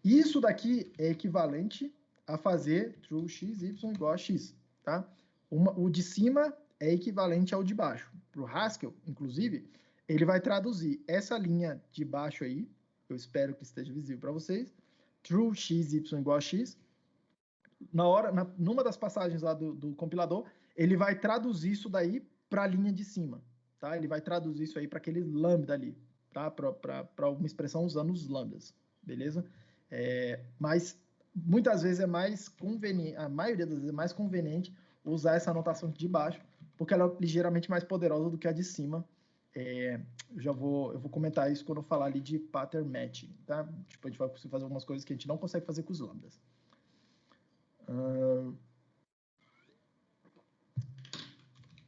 Isso daqui é equivalente a fazer true x, y igual a x, tá? O de cima é equivalente ao de baixo. Para o Haskell, inclusive, ele vai traduzir essa linha de baixo aí, eu espero que esteja visível para vocês, true x, y igual a x. Numa das passagens lá do compilador, ele vai traduzir isso daí para a linha de cima, tá? Ele vai traduzir isso aí para aquele lambda ali, tá? Para uma expressão usando os lambdas, beleza? Mas muitas vezes é mais conveniente, a maioria das vezes é mais conveniente usar essa anotação de baixo, porque ela é ligeiramente mais poderosa do que a de cima. Eu vou comentar isso quando eu falar ali de pattern matching, tá? Tipo, a gente vai conseguir fazer algumas coisas que a gente não consegue fazer com os lambdas.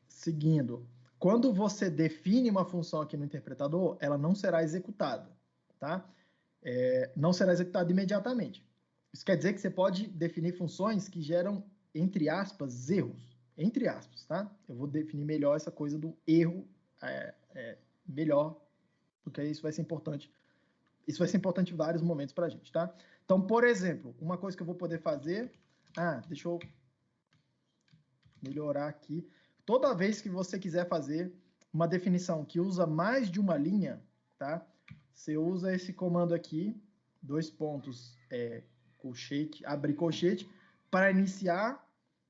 Seguindo, quando você define uma função aqui no interpretador, ela não será executada, tá? não será executado imediatamente. Isso quer dizer que você pode definir funções que geram, entre aspas, erros. Entre aspas, tá? Eu vou definir melhor essa coisa do erro melhor, porque isso vai ser importante. Isso vai ser importante em vários momentos para a gente, tá? Então, por exemplo, uma coisa que eu vou poder fazer... deixa eu melhorar aqui. Toda vez que você quiser fazer uma definição que usa mais de uma linha, tá? Você usa esse comando aqui, 2 pontos, colchete, abrir colchete, para iniciar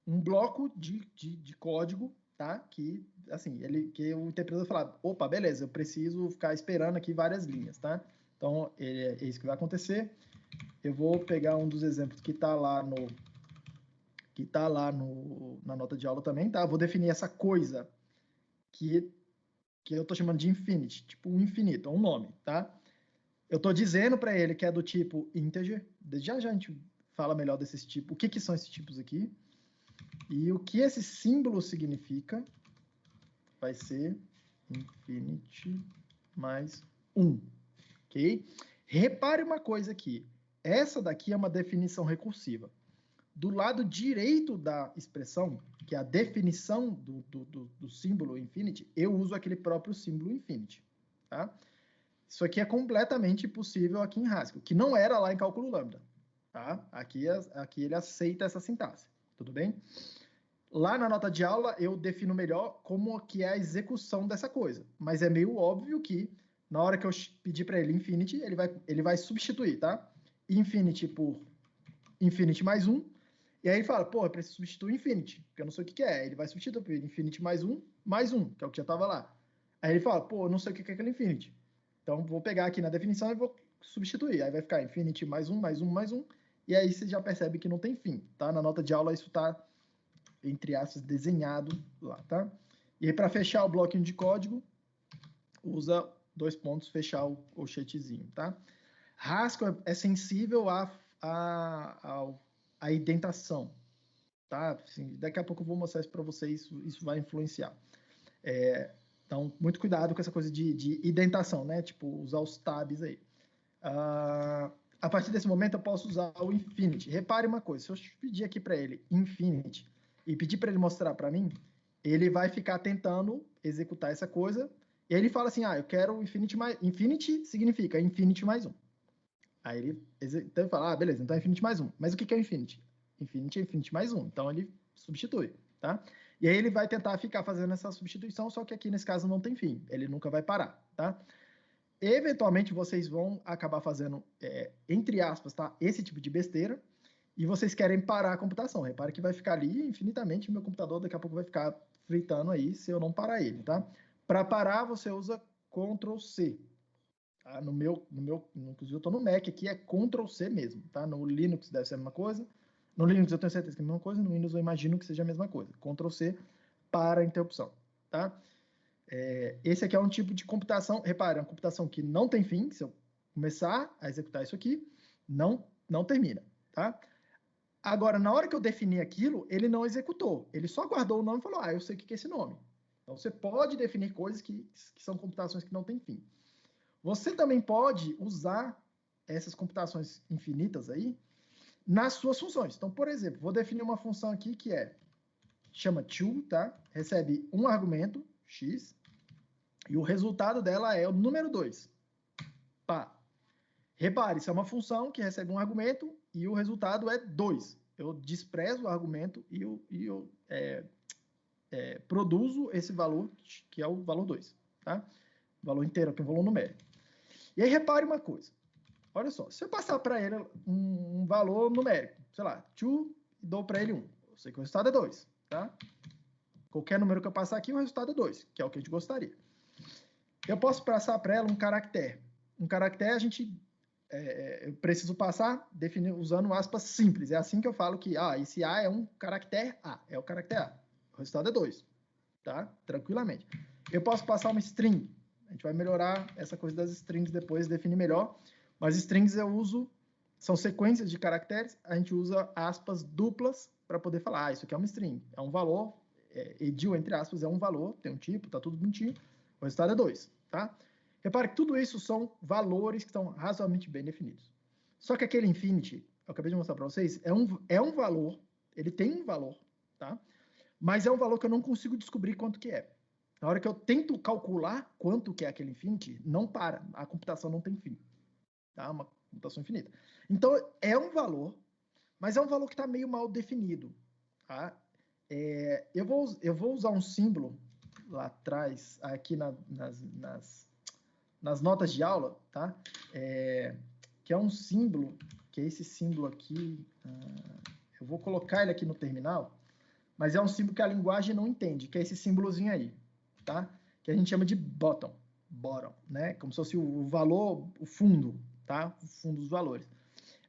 um bloco de código, tá? Que, assim, que o interpretador fala, opa, beleza, eu preciso ficar esperando aqui várias linhas, tá? Então, é isso que vai acontecer. Eu vou pegar um dos exemplos que está lá na nota de aula também, tá? Vou definir essa coisa que eu estou chamando de infinity, tipo um infinito, é um nome, tá? Eu estou dizendo para ele que é do tipo integer. Já a gente fala melhor desses tipos. O que são esses tipos aqui? E o que esse símbolo significa vai ser infinity mais 1, ok? Repare uma coisa aqui. Essa daqui é uma definição recursiva. Do lado direito da expressão, que é a definição do símbolo infinity, eu uso aquele próprio símbolo infinity, tá? Isso aqui é completamente possível aqui em Haskell, que não era lá em cálculo lambda, tá? Aqui ele aceita essa sintaxe, tudo bem? Lá na nota de aula eu defino melhor como que é a execução dessa coisa, mas é meio óbvio que na hora que eu pedir para ele infinity, ele vai substituir, tá? Infinity por infinity mais 1, e aí ele fala, pô, eu preciso substituir infinity, porque eu não sei o que é. Ele vai substituir infinity mais 1, que é o que já estava lá. Aí ele fala, pô, eu não sei o que é aquele infinity. Então, vou pegar aqui na definição e vou substituir. Aí vai ficar infinity mais 1, mais 1, mais 1. E aí você já percebe que não tem fim, tá? Na nota de aula isso está, entre aspas, desenhado lá, tá? E aí, para fechar o bloquinho de código, usa 2 pontos, fechar o colchetezinho, tá? Haskell é sensível a indentação, tá? Assim, daqui a pouco eu vou mostrar isso para vocês, isso vai influenciar. Então, muito cuidado com essa coisa de indentação, né? Tipo, usar os tabs aí. A partir desse momento, eu posso usar o infinity. Repare uma coisa, se eu pedir aqui para ele infinity e pedir para ele mostrar para mim, ele vai ficar tentando executar essa coisa, e aí ele fala assim, eu quero infinity mais... Infinity significa infinity mais 1. Aí ele fala, beleza, então é infinity mais 1. Mas o que é infinity? Infinity é infinity mais 1. Então ele substitui, tá? E aí ele vai tentar ficar fazendo essa substituição, só que aqui nesse caso não tem fim. Ele nunca vai parar, tá? Eventualmente vocês vão acabar fazendo, entre aspas, tá? Esse tipo de besteira, e vocês querem parar a computação. Repare que vai ficar ali infinitamente, meu computador daqui a pouco vai ficar fritando aí se eu não parar ele, tá? Para parar, você usa Ctrl C. Tá? Inclusive eu estou no Mac aqui, é Ctrl C mesmo, tá? No Linux deve ser a mesma coisa. No Linux eu tenho certeza que é a mesma coisa, no Windows eu imagino que seja a mesma coisa. Ctrl C para a interrupção, tá? Esse aqui é um tipo de computação, repare, é uma computação que não tem fim. Se eu começar a executar isso aqui, não termina, tá? Agora, na hora que eu defini aquilo, ele não executou. Ele só guardou o nome e falou, eu sei o que é esse nome. Então, você pode definir coisas que são computações que não têm fim. Você também pode usar essas computações infinitas aí nas suas funções. Então, por exemplo, vou definir uma função aqui que chama to, tá? Recebe um argumento, x, e o resultado dela é o número 2. Pá. Repare, isso é uma função que recebe um argumento e o resultado é 2. Eu desprezo o argumento e eu produzo esse valor, que é o valor 2, tá? O valor inteiro, que é um valor numérico. E aí, repare uma coisa. Olha só, se eu passar para ele um valor numérico, sei lá, 2, e dou para ele 1. Eu sei que o resultado é 2, tá? Qualquer número que eu passar aqui, o resultado é 2, que é o que a gente gostaria. Eu posso passar para ela um caractere. Um caractere a gente eu preciso passar usando aspas simples. É assim que eu falo que esse A é um caractere A, é o caractere A. O resultado é 2, tá? Tranquilamente. Eu posso passar uma string. A gente vai melhorar essa coisa das strings depois, definir melhor. Mas strings são sequências de caracteres, a gente usa aspas duplas para poder falar, isso aqui é uma string, é um valor, edil, entre aspas, é um valor, tem um tipo, tá tudo bonitinho, o resultado é 2, tá? Repare que tudo isso são valores que estão razoavelmente bem definidos. Só que aquele infinity, eu acabei de mostrar para vocês, é um valor, ele tem um valor, tá? Mas é um valor que eu não consigo descobrir quanto que é. Na hora que eu tento calcular quanto que é aquele infinity, não para, a computação não tem fim, tá? Uma computação infinita. Então, é um valor, mas é um valor que está meio mal definido, tá? Eu vou usar um símbolo lá atrás, aqui nas notas de aula, tá? Que é um símbolo, que é esse símbolo aqui, eu vou colocar ele aqui no terminal, mas é um símbolo que a linguagem não entende, que é esse símbolozinho aí, tá? Que a gente chama de bottom, né? Como se fosse o valor, o fundo, tá? O fundo dos valores.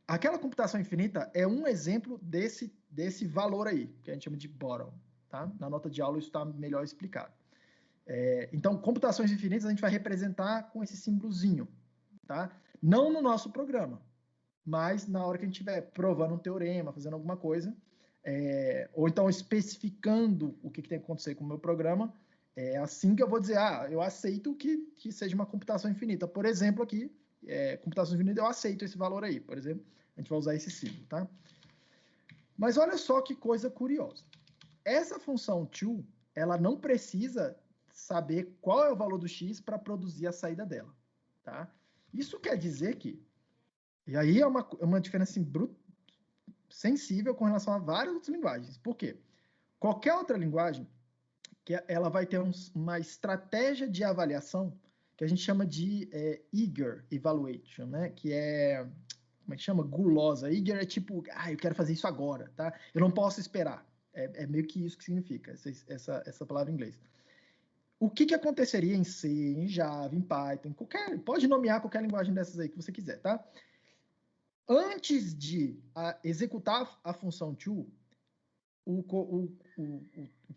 Aquela computação infinita é um exemplo desse valor aí, que a gente chama de bottom, tá? Na nota de aula isso está melhor explicado. Então, computações infinitas a gente vai representar com esse símbolozinho, tá? Não no nosso programa, mas na hora que a gente estiver provando um teorema, fazendo alguma coisa, ou então especificando o que tem que acontecer com o meu programa, é assim que eu vou dizer, eu aceito que seja uma computação infinita. Por exemplo, aqui, computação infinita, eu aceito esse valor aí, por exemplo, a gente vai usar esse símbolo, tá? Mas olha só que coisa curiosa. Essa função to, ela não precisa saber qual é o valor do x para produzir a saída dela, tá? Isso quer dizer que, e aí é uma diferença assim, sensível com relação a várias outras linguagens. Por quê? Qualquer outra linguagem, que ela vai ter uma estratégia de avaliação que a gente chama de eager evaluation, né? Que é, como é que chama? Gulosa. Eager é tipo, eu quero fazer isso agora, tá? Eu não posso esperar. É meio que isso que significa, essa palavra em inglês. O que aconteceria em C, em Java, em Python, pode nomear qualquer linguagem dessas aí que você quiser, tá? Antes de executar a função to, o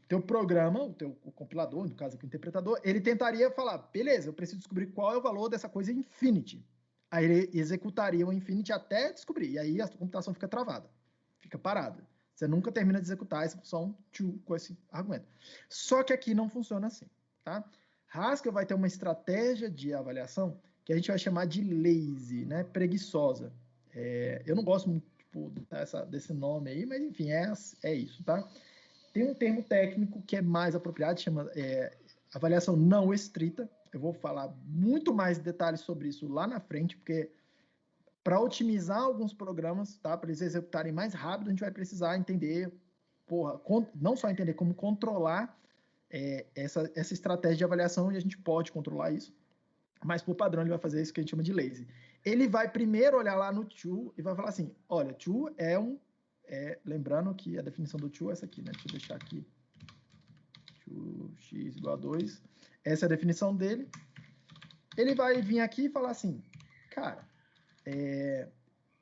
teu programa, o compilador, no caso aqui o interpretador, ele tentaria falar, beleza, eu preciso descobrir qual é o valor dessa coisa infinity. Aí ele executaria o infinity até descobrir, e aí a computação fica travada, fica parada. Você nunca termina de executar essa função to com esse argumento. Só que aqui não funciona assim, tá? Haskell vai ter uma estratégia de avaliação que a gente vai chamar de lazy, né? Preguiçosa. Eu não gosto muito desse nome aí, mas enfim, é isso, tá? Tem um termo técnico que é mais apropriado, chama avaliação não estrita. Eu vou falar muito mais detalhes sobre isso lá na frente, porque para otimizar alguns programas, tá? Para eles executarem mais rápido, a gente vai precisar entender, não só entender como controlar essa estratégia de avaliação, e a gente pode controlar isso, mas por padrão ele vai fazer isso que a gente chama de lazy. Ele vai primeiro olhar lá no to e vai falar assim, olha, to lembrando que a definição do to é essa aqui, né? Deixa eu deixar aqui. To x igual a 2. Essa é a definição dele. Ele vai vir aqui e falar assim, cara,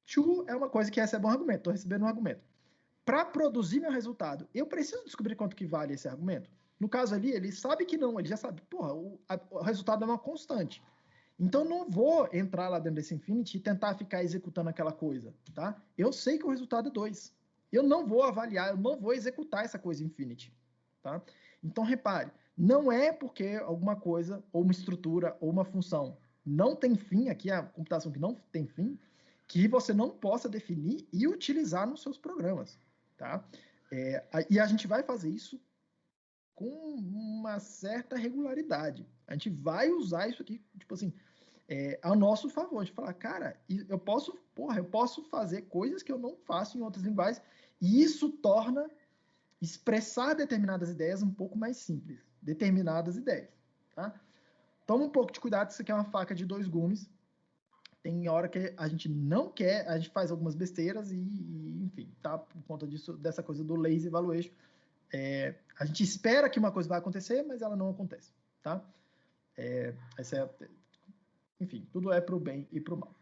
to é uma coisa que recebe um argumento, estou recebendo um argumento. Para produzir meu resultado, eu preciso descobrir quanto que vale esse argumento? No caso ali, ele sabe que não, ele já sabe, o resultado é uma constante. Então, não vou entrar lá dentro desse infinity e tentar ficar executando aquela coisa, tá? Eu sei que o resultado é 2. Eu não vou avaliar, eu não vou executar essa coisa infinity, tá? Então, repare, não é porque alguma coisa, ou uma estrutura, ou uma função não tem fim, aqui é a computação que não tem fim, que você não possa definir e utilizar nos seus programas, tá? E a gente vai fazer isso com uma certa regularidade. A gente vai usar isso aqui, tipo assim, ao nosso favor, de falar, cara, eu posso fazer coisas que eu não faço em outras linguagens, e isso torna expressar determinadas ideias um pouco mais simples. Determinadas ideias, tá? Toma um pouco de cuidado, isso aqui é uma faca de 2 gumes. Tem hora que a gente não quer, a gente faz algumas besteiras e enfim, tá? Por conta dessa coisa do lazy evaluation. A gente espera que uma coisa vai acontecer, mas ela não acontece, tá? Enfim, tudo é para o bem e para o mal.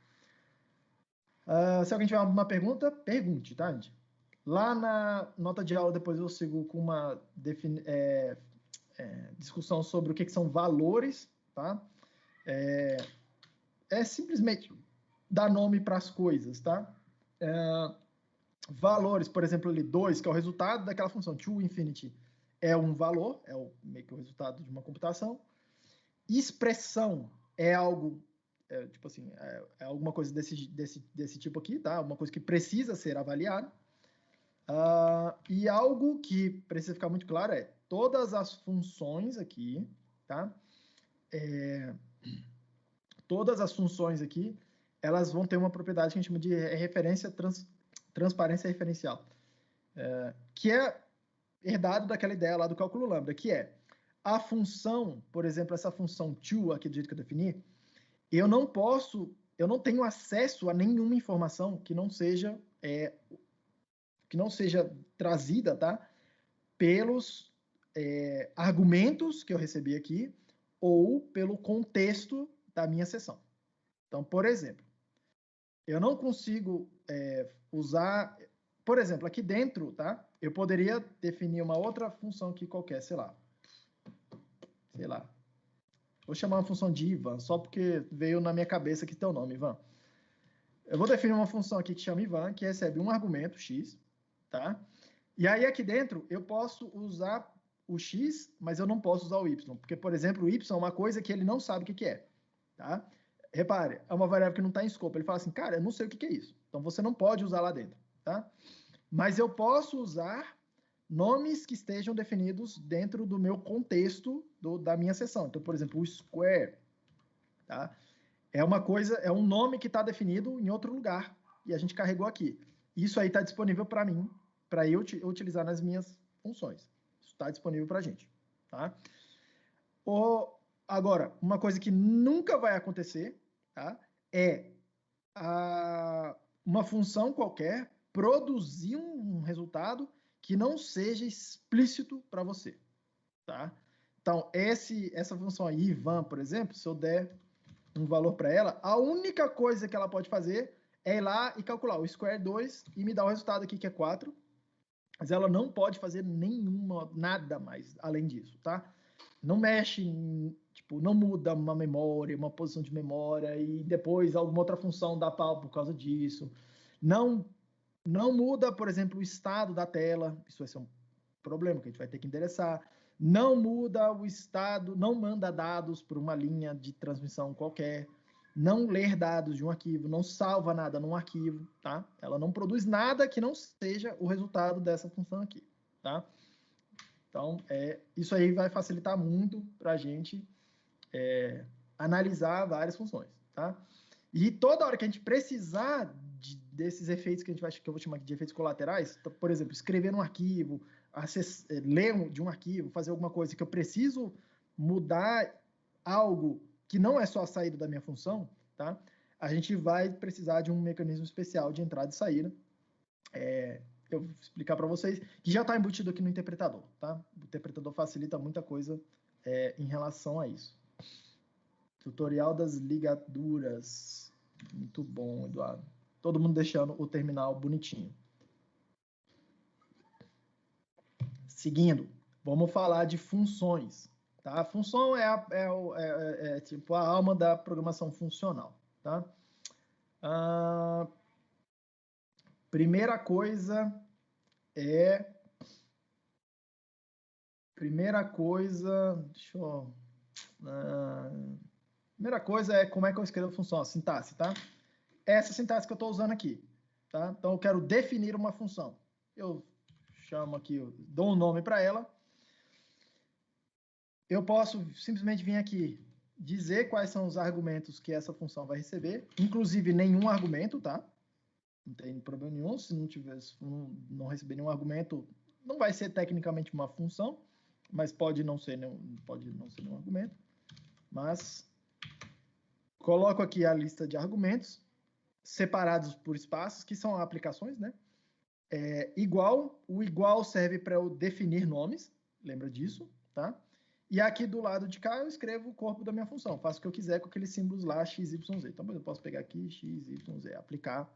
Se alguém tiver alguma pergunta, pergunte, tá, gente? Lá na nota de aula, depois eu sigo com uma discussão sobre o que são valores, tá? Simplesmente dar nome para as coisas, tá? Valores, por exemplo, ali 2, que é o resultado daquela função to infinity, é um valor, meio que o resultado de uma computação. Expressão é algo, tipo assim, é alguma coisa desse tipo aqui, tá? Alguma coisa que precisa ser avaliada. E algo que precisa ficar muito claro é todas as funções aqui, tá? Todas as funções aqui, elas vão ter uma propriedade que a gente chama de transparência referencial, que é herdado daquela ideia lá do cálculo lambda, que é a função, por exemplo, essa função to, aqui do jeito que eu defini, eu não tenho acesso a nenhuma informação que não seja trazida, tá? Pelos argumentos que eu recebi aqui ou pelo contexto da minha sessão. Então, por exemplo, eu não consigo usar... Por exemplo, aqui dentro, tá? Eu poderia definir uma outra função aqui qualquer, sei lá. Vou chamar uma função de Ivan, só porque veio na minha cabeça que tem o nome, Ivan. Eu vou definir uma função aqui que chama Ivan, que recebe um argumento, x, tá? E aí, aqui dentro, eu posso usar o x, mas eu não posso usar o y, porque, por exemplo, o y é uma coisa que ele não sabe o que é, tá? Repare, é uma variável que não está em escopo. Ele fala assim, cara, eu não sei o que é isso. Então, você não pode usar lá dentro, tá? Mas eu posso usar nomes que estejam definidos dentro do meu contexto da minha sessão. Então, por exemplo, o square, tá? É um nome que está definido em outro lugar e a gente carregou aqui. Isso aí está disponível para mim, para eu utilizar nas minhas funções. Isso está disponível para a gente, tá? Agora, uma coisa que nunca vai acontecer, tá? É uma função qualquer produzir um resultado que não seja explícito para você, tá? Então, essa função aí, Ivan, por exemplo, se eu der um valor para ela, a única coisa que ela pode fazer é ir lá e calcular o square 2 e me dar o resultado aqui, que é 4, mas ela não pode fazer nada mais além disso, tá? Não mexe, tipo, não muda uma memória, uma posição de memória e depois alguma outra função dá pau por causa disso. Não muda, por exemplo, o estado da tela, isso vai ser um problema que a gente vai ter que endereçar. Não muda o estado, não manda dados por uma linha de transmissão qualquer, não ler dados de um arquivo, não salva nada num arquivo, tá? Ela não produz nada que não seja o resultado dessa função aqui, tá? Então, isso aí vai facilitar muito para a gente analisar várias funções, tá? E toda hora que a gente precisar desses efeitos que eu vou chamar de efeitos colaterais, então, por exemplo, escrever num arquivo, ler de um arquivo, fazer alguma coisa que eu preciso mudar algo que não é só a saída da minha função, tá? A gente vai precisar de um mecanismo especial de entrada e saída. Eu vou explicar para vocês, que já está embutido aqui no interpretador, tá? O interpretador facilita muita coisa em relação a isso. Tutorial das ligaduras. Muito bom, Eduardo. Todo mundo deixando o terminal bonitinho. Seguindo, vamos falar de funções, tá? Função é tipo a alma da programação funcional, tá? Primeira coisa é como é que eu escrevo a função, a sintaxe, tá? Essa sintaxe que eu estou usando aqui, tá? Então, eu quero definir uma função. Eu chamo aqui, eu dou um nome para ela. Eu posso simplesmente vir aqui, dizer quais são os argumentos que essa função vai receber, inclusive nenhum argumento, tá? Não tem problema nenhum, se não receber nenhum argumento, não vai ser tecnicamente uma função, mas pode não ser nenhum argumento. Mas coloco aqui a lista de argumentos, separados por espaços, que são aplicações, né? O igual serve para eu definir nomes, lembra disso, tá? E aqui do lado de cá eu escrevo o corpo da minha função, faço o que eu quiser com aqueles símbolos lá, x, y, z. Então, eu posso pegar aqui x, y, z, aplicar,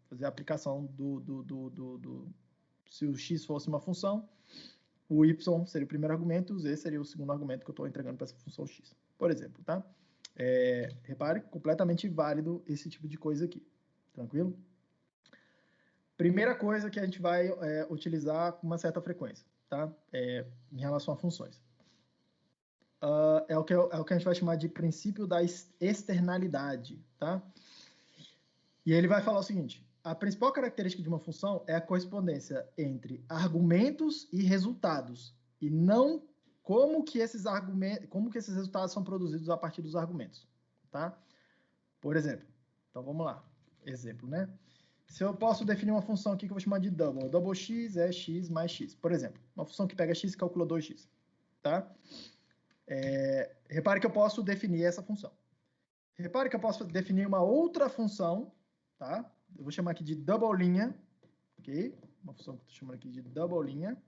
fazer a aplicação se o x fosse uma função, o y seria o primeiro argumento, o z seria o segundo argumento que eu estou entregando para essa função x, por exemplo, tá? Repare, completamente válido esse tipo de coisa aqui, tranquilo? Primeira coisa que a gente vai utilizar com uma certa frequência, tá? Em relação a funções. é o que a gente vai chamar de princípio da externalidade, tá? E ele vai falar o seguinte: a principal característica de uma função é a correspondência entre argumentos e resultados, e não como que esses resultados são produzidos a partir dos argumentos, tá? Por exemplo, então vamos lá, exemplo, né? Se eu posso definir uma função aqui que eu vou chamar de double, double x é x mais x, por exemplo, uma função que pega x e calcula 2x, tá? Repare que eu posso definir essa função. Repare que eu posso definir uma outra função, tá? Eu vou chamar aqui de double linha, ok? Uma função que eu estou chamando aqui de double linha,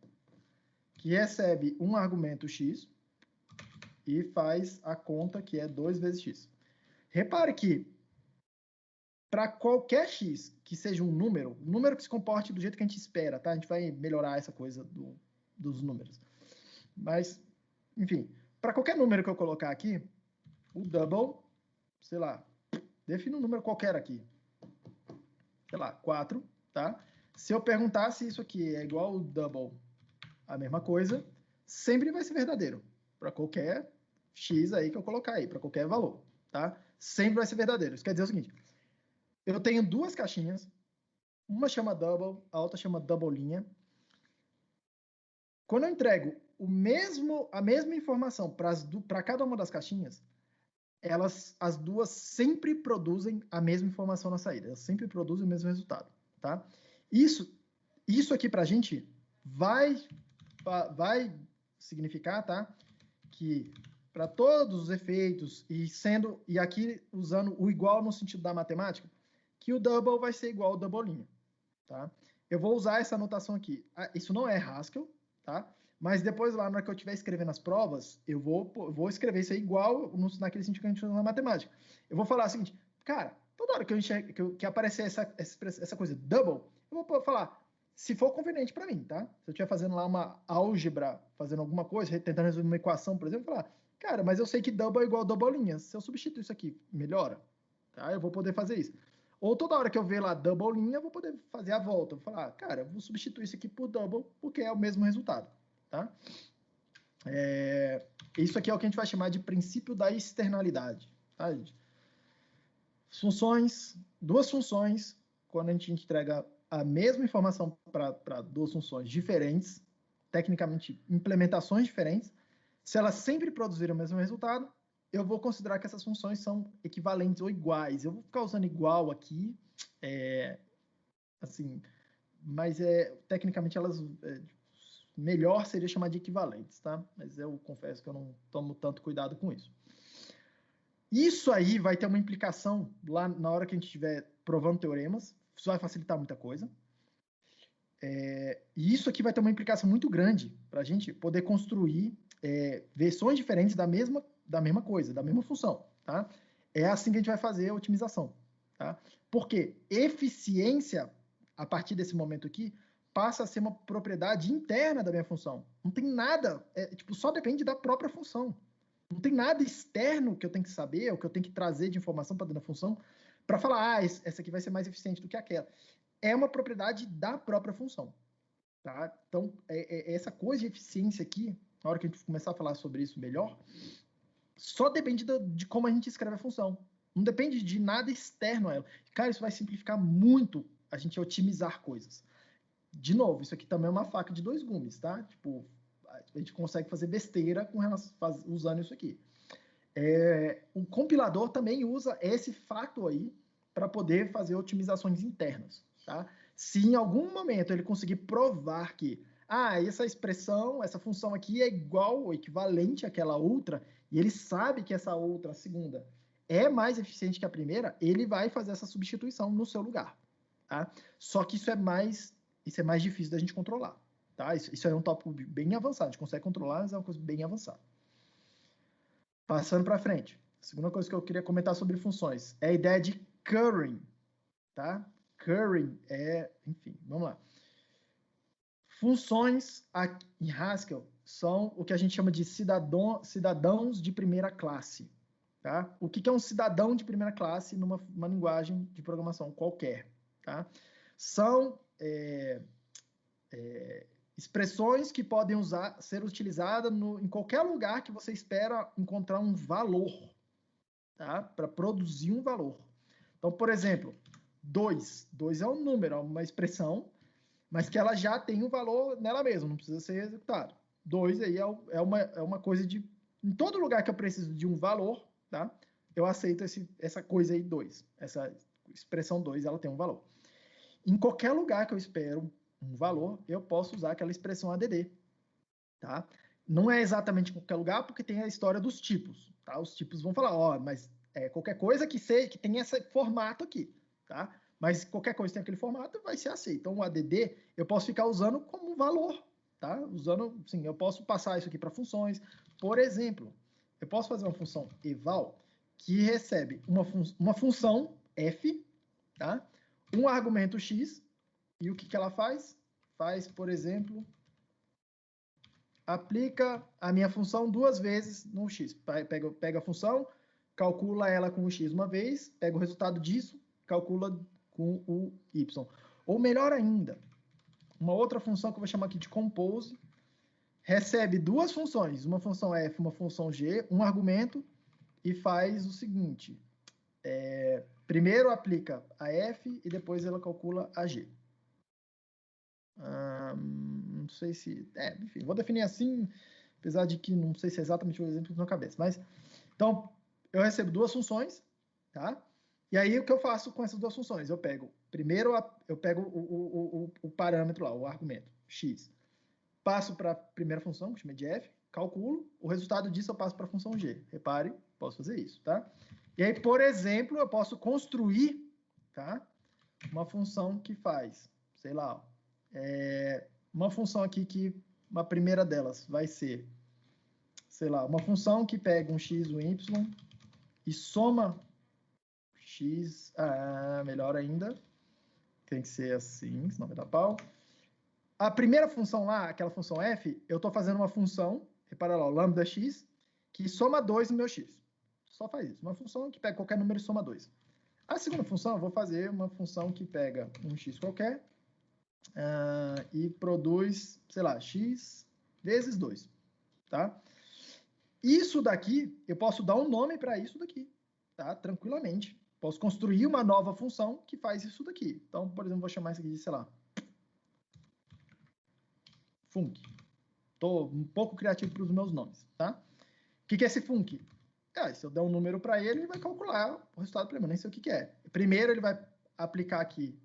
que recebe um argumento x e faz a conta que é 2 vezes x. Repare que para qualquer x que seja um número que se comporte do jeito que a gente espera, tá? A gente vai melhorar essa coisa dos números. Mas, enfim, para qualquer número que eu colocar aqui, o double, sei lá, define um número qualquer aqui. Sei lá, 4, tá? Se eu perguntar se isso aqui é igual ao double, a mesma coisa, sempre vai ser verdadeiro. Para qualquer x aí que eu colocar aí, para qualquer valor, tá? Sempre vai ser verdadeiro. Isso quer dizer o seguinte: eu tenho duas caixinhas, uma chama double, a outra chama double linha. Quando eu entrego a mesma informação para cada uma das caixinhas, as duas sempre produzem a mesma informação na saída. Elas sempre produzem o mesmo resultado, tá? Isso aqui para a gente vai significar, tá? Que para todos os efeitos e aqui usando o igual no sentido da matemática, que o double vai ser igual ao double linha, tá? Eu vou usar essa anotação aqui. Isso não é Haskell, tá? Mas depois lá, na hora que eu estiver escrevendo as provas, eu vou escrever isso aí igual naquele sentido que a gente usa na matemática. Eu vou falar o seguinte: cara, toda hora que aparecer essa coisa double, eu vou falar, se for conveniente para mim, tá? Se eu estiver fazendo lá uma álgebra, fazendo alguma coisa, tentando resolver uma equação, por exemplo, eu vou falar, cara, mas eu sei que double é igual a double linha. Se eu substituir isso aqui, melhora? Tá? Eu vou poder fazer isso. Ou toda hora que eu ver lá double linha, eu vou poder fazer a volta. Eu vou falar, cara, eu vou substituir isso aqui por double, porque é o mesmo resultado, tá? Isso aqui é o que a gente vai chamar de princípio da externalidade, tá, gente? Duas funções, quando a gente entrega a mesma informação para duas funções diferentes, tecnicamente implementações diferentes, se elas sempre produzirem o mesmo resultado, eu vou considerar que essas funções são equivalentes ou iguais. Eu vou ficar usando igual aqui, assim, mas tecnicamente elas melhor seria chamar de equivalentes, tá? Mas eu confesso que eu não tomo tanto cuidado com isso. Isso aí vai ter uma implicação lá na hora que a gente estiver provando teoremas. Isso vai facilitar muita coisa. E isso aqui vai ter uma implicação muito grande para a gente poder construir versões diferentes da mesma coisa, da mesma função, tá? É assim que a gente vai fazer a otimização, tá? Porque eficiência, a partir desse momento aqui, passa a ser uma propriedade interna da minha função. Não tem nada, só depende da própria função. Não tem nada externo que eu tenho que saber, ou que eu tenho que trazer de informação para dentro da função, para falar, essa aqui vai ser mais eficiente do que aquela. É uma propriedade da própria função, tá? Então, essa coisa de eficiência aqui, na hora que a gente começar a falar sobre isso melhor, só depende de como a gente escreve a função. Não depende de nada externo a ela. Cara, isso vai simplificar muito a gente otimizar coisas. De novo, isso aqui também é uma faca de dois gumes, tá? Tipo, a gente consegue fazer besteira usando isso aqui. O compilador também usa esse fato aí para poder fazer otimizações internas, tá? Se em algum momento ele conseguir provar que essa expressão, essa função aqui é igual ou equivalente àquela outra, e ele sabe que essa outra, a segunda, é mais eficiente que a primeira, ele vai fazer essa substituição no seu lugar, tá? Só que isso é mais difícil da gente controlar, tá? Isso é um tópico bem avançado, a gente consegue controlar, mas é uma coisa bem avançada. Passando para frente. A segunda coisa que eu queria comentar sobre funções é a ideia de currying, tá? Currying enfim, vamos lá. Funções em Haskell são o que a gente chama de cidadãos de primeira classe, tá? O que é um cidadão de primeira classe numa linguagem de programação qualquer, tá? São expressões que podem ser utilizadas em qualquer lugar que você espera encontrar um valor, tá? Para produzir um valor. Então, por exemplo, 2. 2 é um número, é uma expressão, mas que ela já tem um valor nela mesma, não precisa ser executado. 2 aí é uma coisa de... Em todo lugar que eu preciso de um valor, tá? Eu aceito essa coisa aí, 2. Essa expressão 2, ela tem um valor. Em qualquer lugar que eu espero um valor, eu posso usar aquela expressão ADD, tá? Não é exatamente em qualquer lugar, porque tem a história dos tipos, tá? Os tipos vão falar, ó, mas qualquer coisa que tenha esse formato aqui, tá? Mas qualquer coisa que tenha aquele formato vai ser aceito. Então, o ADD, eu posso ficar usando como valor, tá? Usando, sim, eu posso passar isso aqui para funções. Por exemplo, eu posso fazer uma função eval que recebe uma função f, tá? Um argumento x, e o que ela faz? Faz, por exemplo, aplica a minha função 2 vezes no x. Pega a função, calcula ela com o x uma vez, pega o resultado disso, calcula com o y. Ou melhor ainda, uma outra função que eu vou chamar aqui de compose, recebe 2 funções, uma função f, uma função g, um argumento, e faz o seguinte, primeiro aplica a f e depois ela calcula a g. Não sei se... enfim, vou definir assim, apesar de que não sei se é exatamente o exemplo na cabeça. Mas, então, eu recebo 2 funções, tá? E aí, o que eu faço com essas 2 funções? Eu pego, primeiro, eu pego o parâmetro lá, o argumento, x. Passo para a primeira função, que chama de f, calculo, o resultado disso eu passo para a função g. Repare, posso fazer isso, tá? E aí, por exemplo, eu posso construir, tá? Uma função que faz, sei lá, uma função aqui que uma primeira delas vai ser, sei lá, uma função que pega um x, um y e soma x, melhor ainda, tem que ser assim, senão vai dar pau. A primeira função lá, aquela função f, eu estou fazendo uma função, repara lá, o lambda x, que soma 2 no meu x. Só faz isso, uma função que pega qualquer número e soma 2. A segunda função, eu vou fazer uma função que pega um x qualquer, e produz, sei lá, x vezes 2, tá? Isso daqui, eu posso dar um nome para isso daqui, tá? Tranquilamente. Posso construir uma nova função que faz isso daqui. Então, por exemplo, vou chamar isso aqui de, sei lá, func. Estou um pouco criativo para os meus nomes, tá? O que é esse func? Se eu der um número para ele, ele vai calcular o resultado para mim, eu nem sei o que é. Primeiro, ele vai aplicar aqui,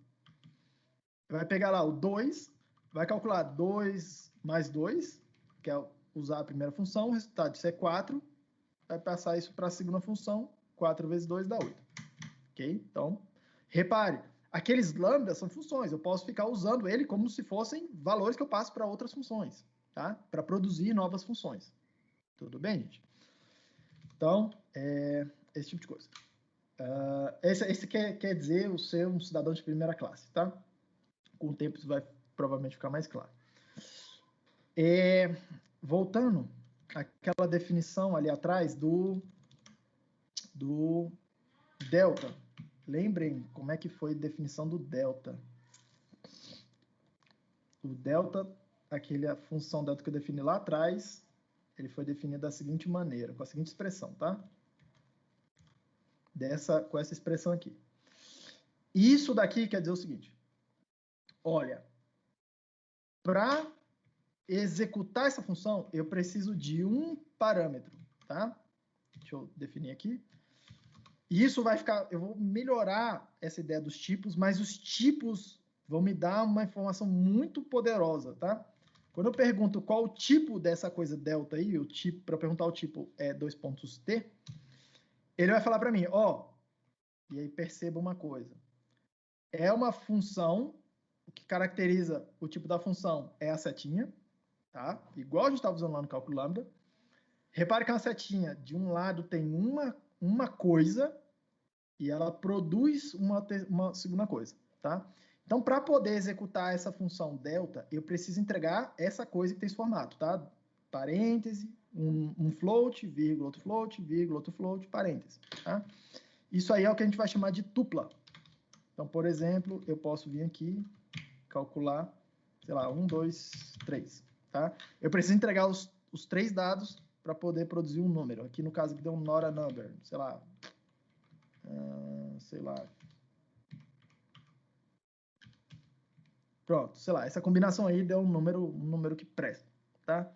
vai pegar lá o 2, vai calcular 2 mais 2, que é usar a primeira função, o resultado disso é 4, vai passar isso para a segunda função, 4 vezes 2 dá 8. Ok? Então, repare, aqueles lambdas são funções, eu posso ficar usando ele como se fossem valores que eu passo para outras funções, tá? Para produzir novas funções. Tudo bem, gente? Então, esse tipo de coisa. Esse quer dizer o ser um cidadão de primeira classe, tá? Com o tempo isso vai provavelmente ficar mais claro. Voltando àquela definição ali atrás do delta. Lembrem como é que foi a definição do delta. O delta, aquela função delta que eu defini lá atrás, ele foi definido da seguinte maneira, com a seguinte expressão, tá? Com essa expressão aqui. Isso daqui quer dizer o seguinte. Olha, para executar essa função, eu preciso de um parâmetro, tá? Deixa eu definir aqui. E isso vai ficar... Eu vou melhorar essa ideia dos tipos, mas os tipos vão me dar uma informação muito poderosa, tá? Quando eu pergunto qual o tipo dessa coisa delta aí, o tipo, para perguntar o tipo é 2 pontos t, ele vai falar para mim, e aí perceba uma coisa. É uma função, o que caracteriza o tipo da função é a setinha, tá? Igual a gente estava usando lá no cálculo lambda. Repare que a setinha, de um lado, tem uma coisa e ela produz uma segunda coisa, tá? Então, para poder executar essa função delta, eu preciso entregar essa coisa que tem esse formato, tá? Parêntese, um float, vírgula, outro float, parêntese, tá? Isso aí é o que a gente vai chamar de tupla. Então, por exemplo, eu posso vir aqui, calcular, sei lá, 1, 2, 3, tá? Eu preciso entregar os 3 dados para poder produzir um número. Aqui no caso aqui deu um not a number, sei lá. Pronto, sei lá, essa combinação aí deu um número que presta, tá?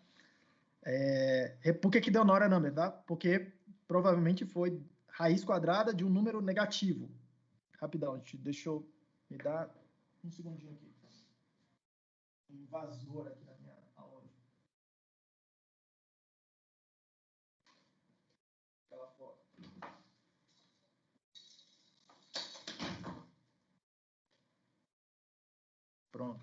Por que deu not a number, tá? Porque provavelmente foi raiz quadrada de um número negativo. Rapidão, deixa eu me dar um segundinho aqui. Um invasor aqui na minha aula. Aquela foto. Pronto.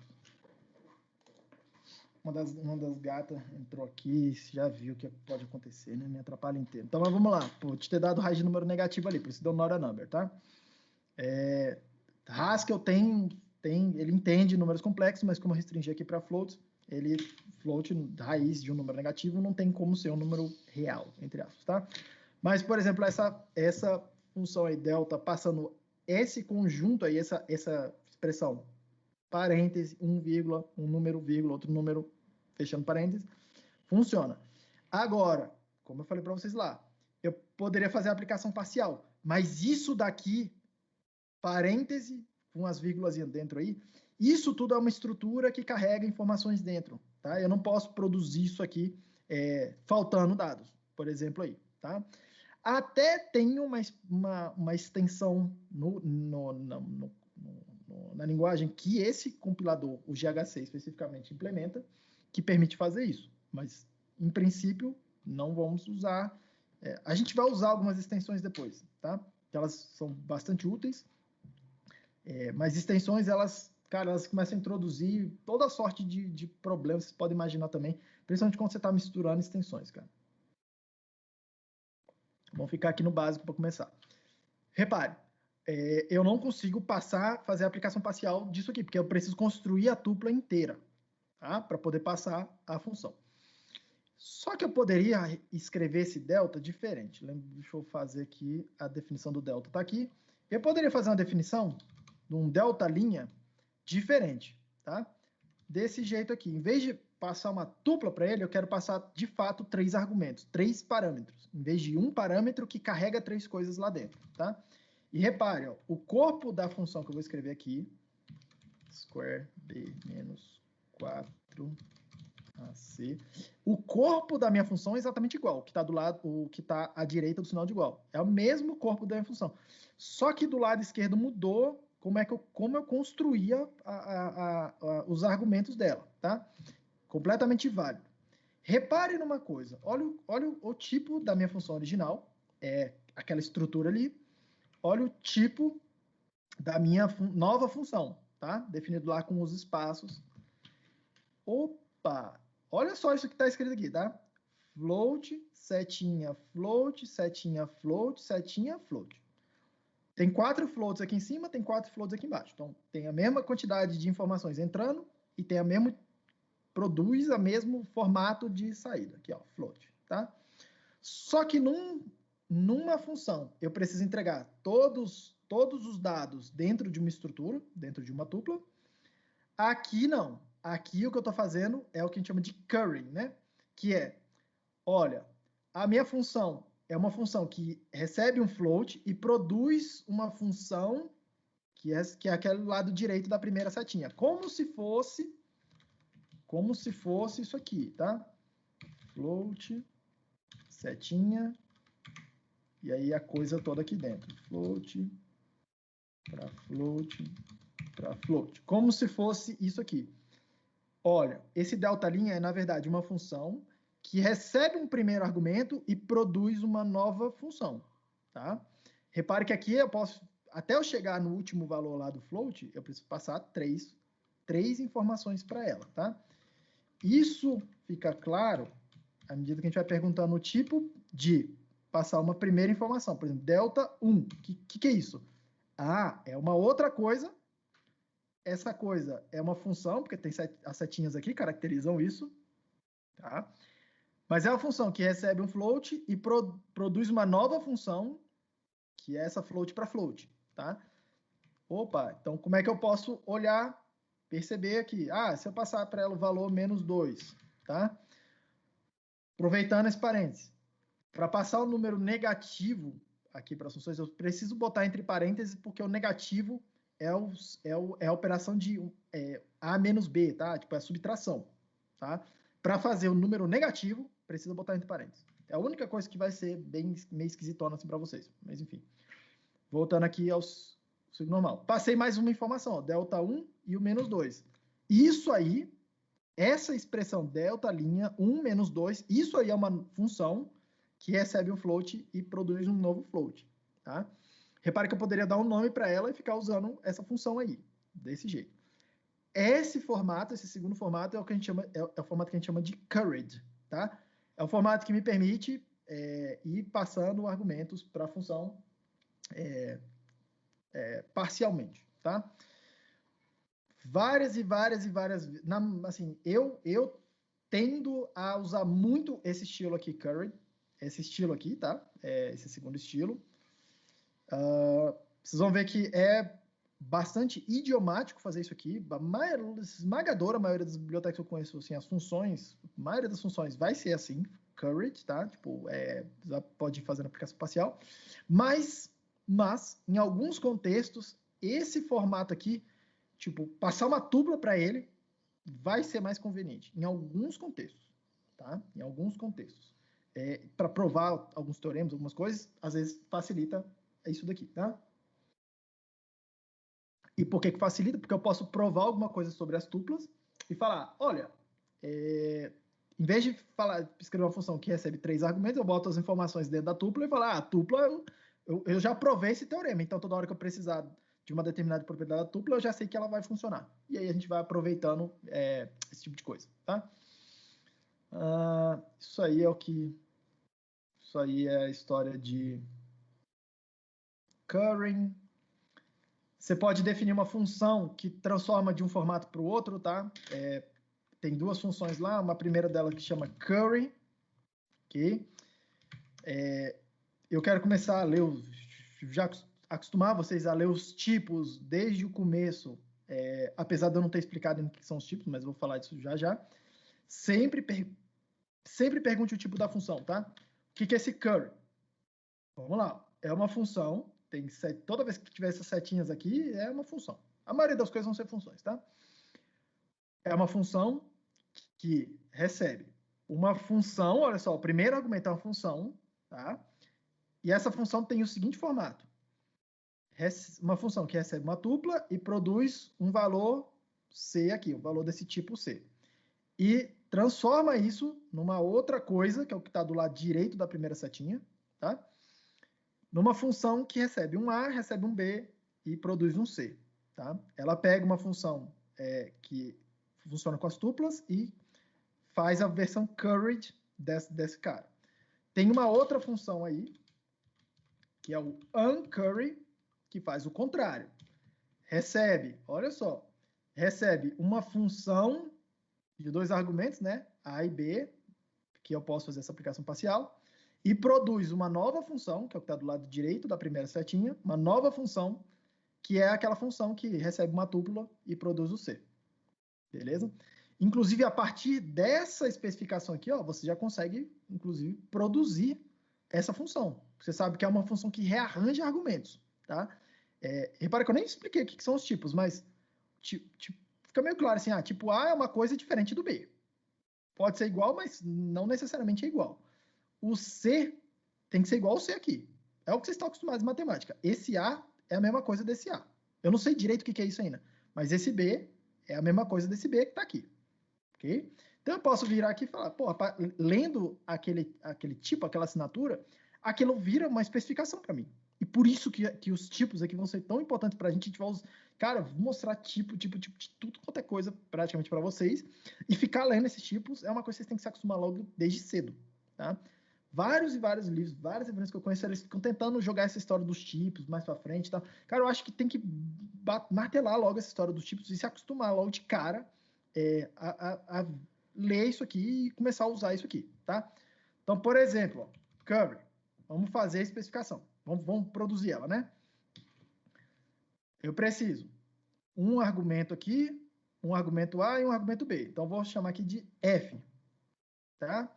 Uma das gatas entrou aqui, já viu o que pode acontecer, né? Me atrapalha inteiro. Então, mas vamos lá. Vou te ter dado raiz de número negativo ali, por isso deu not a number, tá? Haskell ele entende números complexos, mas como eu restringi aqui para floats, float, raiz de um número negativo, não tem como ser um número real, entre aspas, tá? Mas, por exemplo, essa função aí, delta, passando esse conjunto aí, essa expressão, parêntese, um número, vírgula, outro número, fechando parêntese, funciona. Agora, como eu falei para vocês lá, eu poderia fazer a aplicação parcial, mas isso daqui, parêntese, com as vírgulas dentro aí, isso tudo é uma estrutura que carrega informações dentro, tá? Eu não posso produzir isso aqui faltando dados, por exemplo aí, tá? Até tem uma extensão na linguagem que esse compilador, o GHC especificamente, implementa, que permite fazer isso. Mas, em princípio, não vamos usar. A gente vai usar algumas extensões depois, tá? Elas são bastante úteis, mas extensões, elas começam a introduzir toda sorte de problemas, vocês podem imaginar também, principalmente quando você está misturando extensões, cara. Vamos ficar aqui no básico para começar. Repare, eu não consigo fazer a aplicação parcial disso aqui, porque eu preciso construir a tupla inteira, tá? Para poder passar a função. Só que eu poderia escrever esse delta diferente. Deixa eu fazer aqui a definição do delta. Está aqui. Eu poderia fazer uma definição de um delta linha diferente, tá? Desse jeito aqui. Em vez de passar uma tupla para ele, eu quero passar, de fato, 3 argumentos, 3 parâmetros, em vez de um parâmetro que carrega 3 coisas lá dentro, tá? E repare, ó, o corpo da função que eu vou escrever aqui, square b menos 4ac, o corpo da minha função é exatamente igual, o que está do lado, o que está à direita do sinal de igual. É o mesmo corpo da minha função. Só que do lado esquerdo mudou como eu construía os argumentos dela, tá? Completamente válido. Repare numa coisa, olha o tipo da minha função original, aquela estrutura ali, olha o tipo da minha nova função, tá? Definido lá com os espaços. Opa! Olha só isso que está escrito aqui, tá? Float, setinha, float, setinha, float, setinha, float. Tem 4 floats aqui em cima, tem 4 floats aqui embaixo. Então, tem a mesma quantidade de informações entrando e tem produz o mesmo formato de saída. Aqui, ó, float, tá? Só que numa função, eu preciso entregar todos os dados dentro de uma estrutura, dentro de uma tupla. Aqui, não. Aqui, o que eu estou fazendo é o que a gente chama de currying, né? Que olha, a minha função é uma função que recebe um float e produz uma função que é aquele lado direito da primeira setinha. Como se fosse isso aqui, tá? Float, setinha, e aí a coisa toda aqui dentro. Float, para float, para float. Como se fosse isso aqui. Olha, esse delta linha é, na verdade, uma função que recebe um primeiro argumento e produz uma nova função, tá? Repare que aqui eu posso, até eu chegar no último valor lá do float, eu preciso passar três informações para ela, tá? Isso fica claro à medida que a gente vai perguntando o tipo de passar uma primeira informação. Por exemplo, delta 1. O que é isso? Ah, é uma outra coisa. Essa coisa é uma função, porque tem as setinhas aqui, caracterizam isso. Tá? Mas é uma função que recebe um float e produz uma nova função, que é essa float para float. Tá? Opa, então como é que eu posso olhar perceber aqui, se eu passar para ela o valor menos 2, tá? Aproveitando esse parênteses, para passar o número negativo aqui para as funções, eu preciso botar entre parênteses, porque o negativo é a operação de A menos B, tá? Tipo, é a subtração, tá? Para fazer o número negativo, precisa botar entre parênteses. É a única coisa que vai ser meio esquisitona assim para vocês. Mas, enfim. Voltando aqui ao ciclo normal. Passei mais uma informação, ó, delta 1 e o menos 2. Isso aí, essa expressão delta linha 1 menos 2, isso aí é uma função que recebe um float e produz um novo float, tá? Repare que eu poderia dar um nome para ela e ficar usando essa função aí, desse jeito. Esse formato, esse segundo formato, é o que a gente chama, é o formato que a gente chama de curried, tá? É um formato que me permite ir passando argumentos para a função parcialmente, tá? Várias, assim, eu tendo a usar muito esse estilo aqui, curried, esse estilo aqui, tá? Esse segundo estilo. Vocês vão ver que é bastante idiomático fazer isso aqui. A esmagadora maioria das bibliotecas que eu conheço, assim, as funções, a maioria das funções vai ser assim, curried, tá? Tipo, pode fazer na aplicação parcial. Mas, em alguns contextos, esse formato aqui, tipo, passar uma tupla para ele vai ser mais conveniente. Em alguns contextos, tá? Em alguns contextos. Para provar alguns teoremas, algumas coisas, às vezes facilita isso daqui, tá? E por que facilita? Porque eu posso provar alguma coisa sobre as tuplas e falar, olha, em vez de escrever uma função que recebe 3 argumentos, eu boto as informações dentro da tupla e falar, a tupla, eu já provei esse teorema, então toda hora que eu precisar de uma determinada propriedade da tupla, eu já sei que ela vai funcionar. E aí a gente vai aproveitando esse tipo de coisa, tá? Isso aí é a história de currying. Você pode definir uma função que transforma de um formato para o outro, tá? Tem duas funções lá, uma primeira dela que chama curry, ok? Eu quero começar a ler, já acostumar vocês a ler os tipos desde o começo, apesar de eu não ter explicado o que são os tipos, mas eu vou falar disso já. Sempre pergunte o tipo da função, tá? O que é esse curry? Vamos lá, é uma função, toda vez que tiver essas setinhas aqui, é uma função. A maioria das coisas vão ser funções, tá? É uma função que recebe uma função, olha só, o primeiro argumento é uma função, tá? E essa função tem o seguinte formato. Uma função que recebe uma tupla e produz um valor C aqui, um valor desse tipo C. E transforma isso numa outra coisa, que é o que está do lado direito da primeira setinha, tá? Numa função que recebe um A, recebe um B e produz um C, tá? Ela pega uma função que funciona com as tuplas e faz a versão curried desse cara. Tem uma outra função aí, que é o uncurry, que faz o contrário. Olha só, recebe uma função de 2 argumentos, né? A e B, que eu posso fazer essa aplicação parcial, e produz uma nova função, que é o que está do lado direito da primeira setinha, uma nova função, que é aquela função que recebe uma tupla e produz o C. Beleza? Inclusive, a partir dessa especificação aqui, ó, você já consegue, inclusive, produzir essa função. Você sabe que é uma função que rearranja argumentos, tá? Repara que eu nem expliquei o que são os tipos, mas fica meio claro assim, tipo A é uma coisa diferente do B. Pode ser igual, mas não necessariamente é igual. O C tem que ser igual ao C aqui. É o que vocês estão acostumados em matemática. Esse A é a mesma coisa desse A. Eu não sei direito o que é isso ainda, mas esse B é a mesma coisa desse B que está aqui. Okay? Então eu posso virar aqui e falar, lendo aquele tipo, aquela assinatura, aquilo vira uma especificação para mim. E por isso que os tipos aqui vão ser tão importantes para a gente vai usar. Cara, vou mostrar tipo de tudo quanto é coisa praticamente para vocês. E ficar lendo esses tipos é uma coisa que vocês têm que se acostumar logo desde cedo, tá? Vários e vários livros, várias referências que eu conheço, eles ficam tentando jogar essa história dos tipos mais para frente e tal. Cara, eu acho que tem que martelar logo essa história dos tipos e se acostumar logo de cara a ler isso aqui e começar a usar isso aqui, tá? Então, por exemplo, curry, vamos fazer a especificação. Vamos produzir ela, né? Eu preciso um argumento aqui um argumento A e um argumento B. Então, vou chamar aqui de F, tá?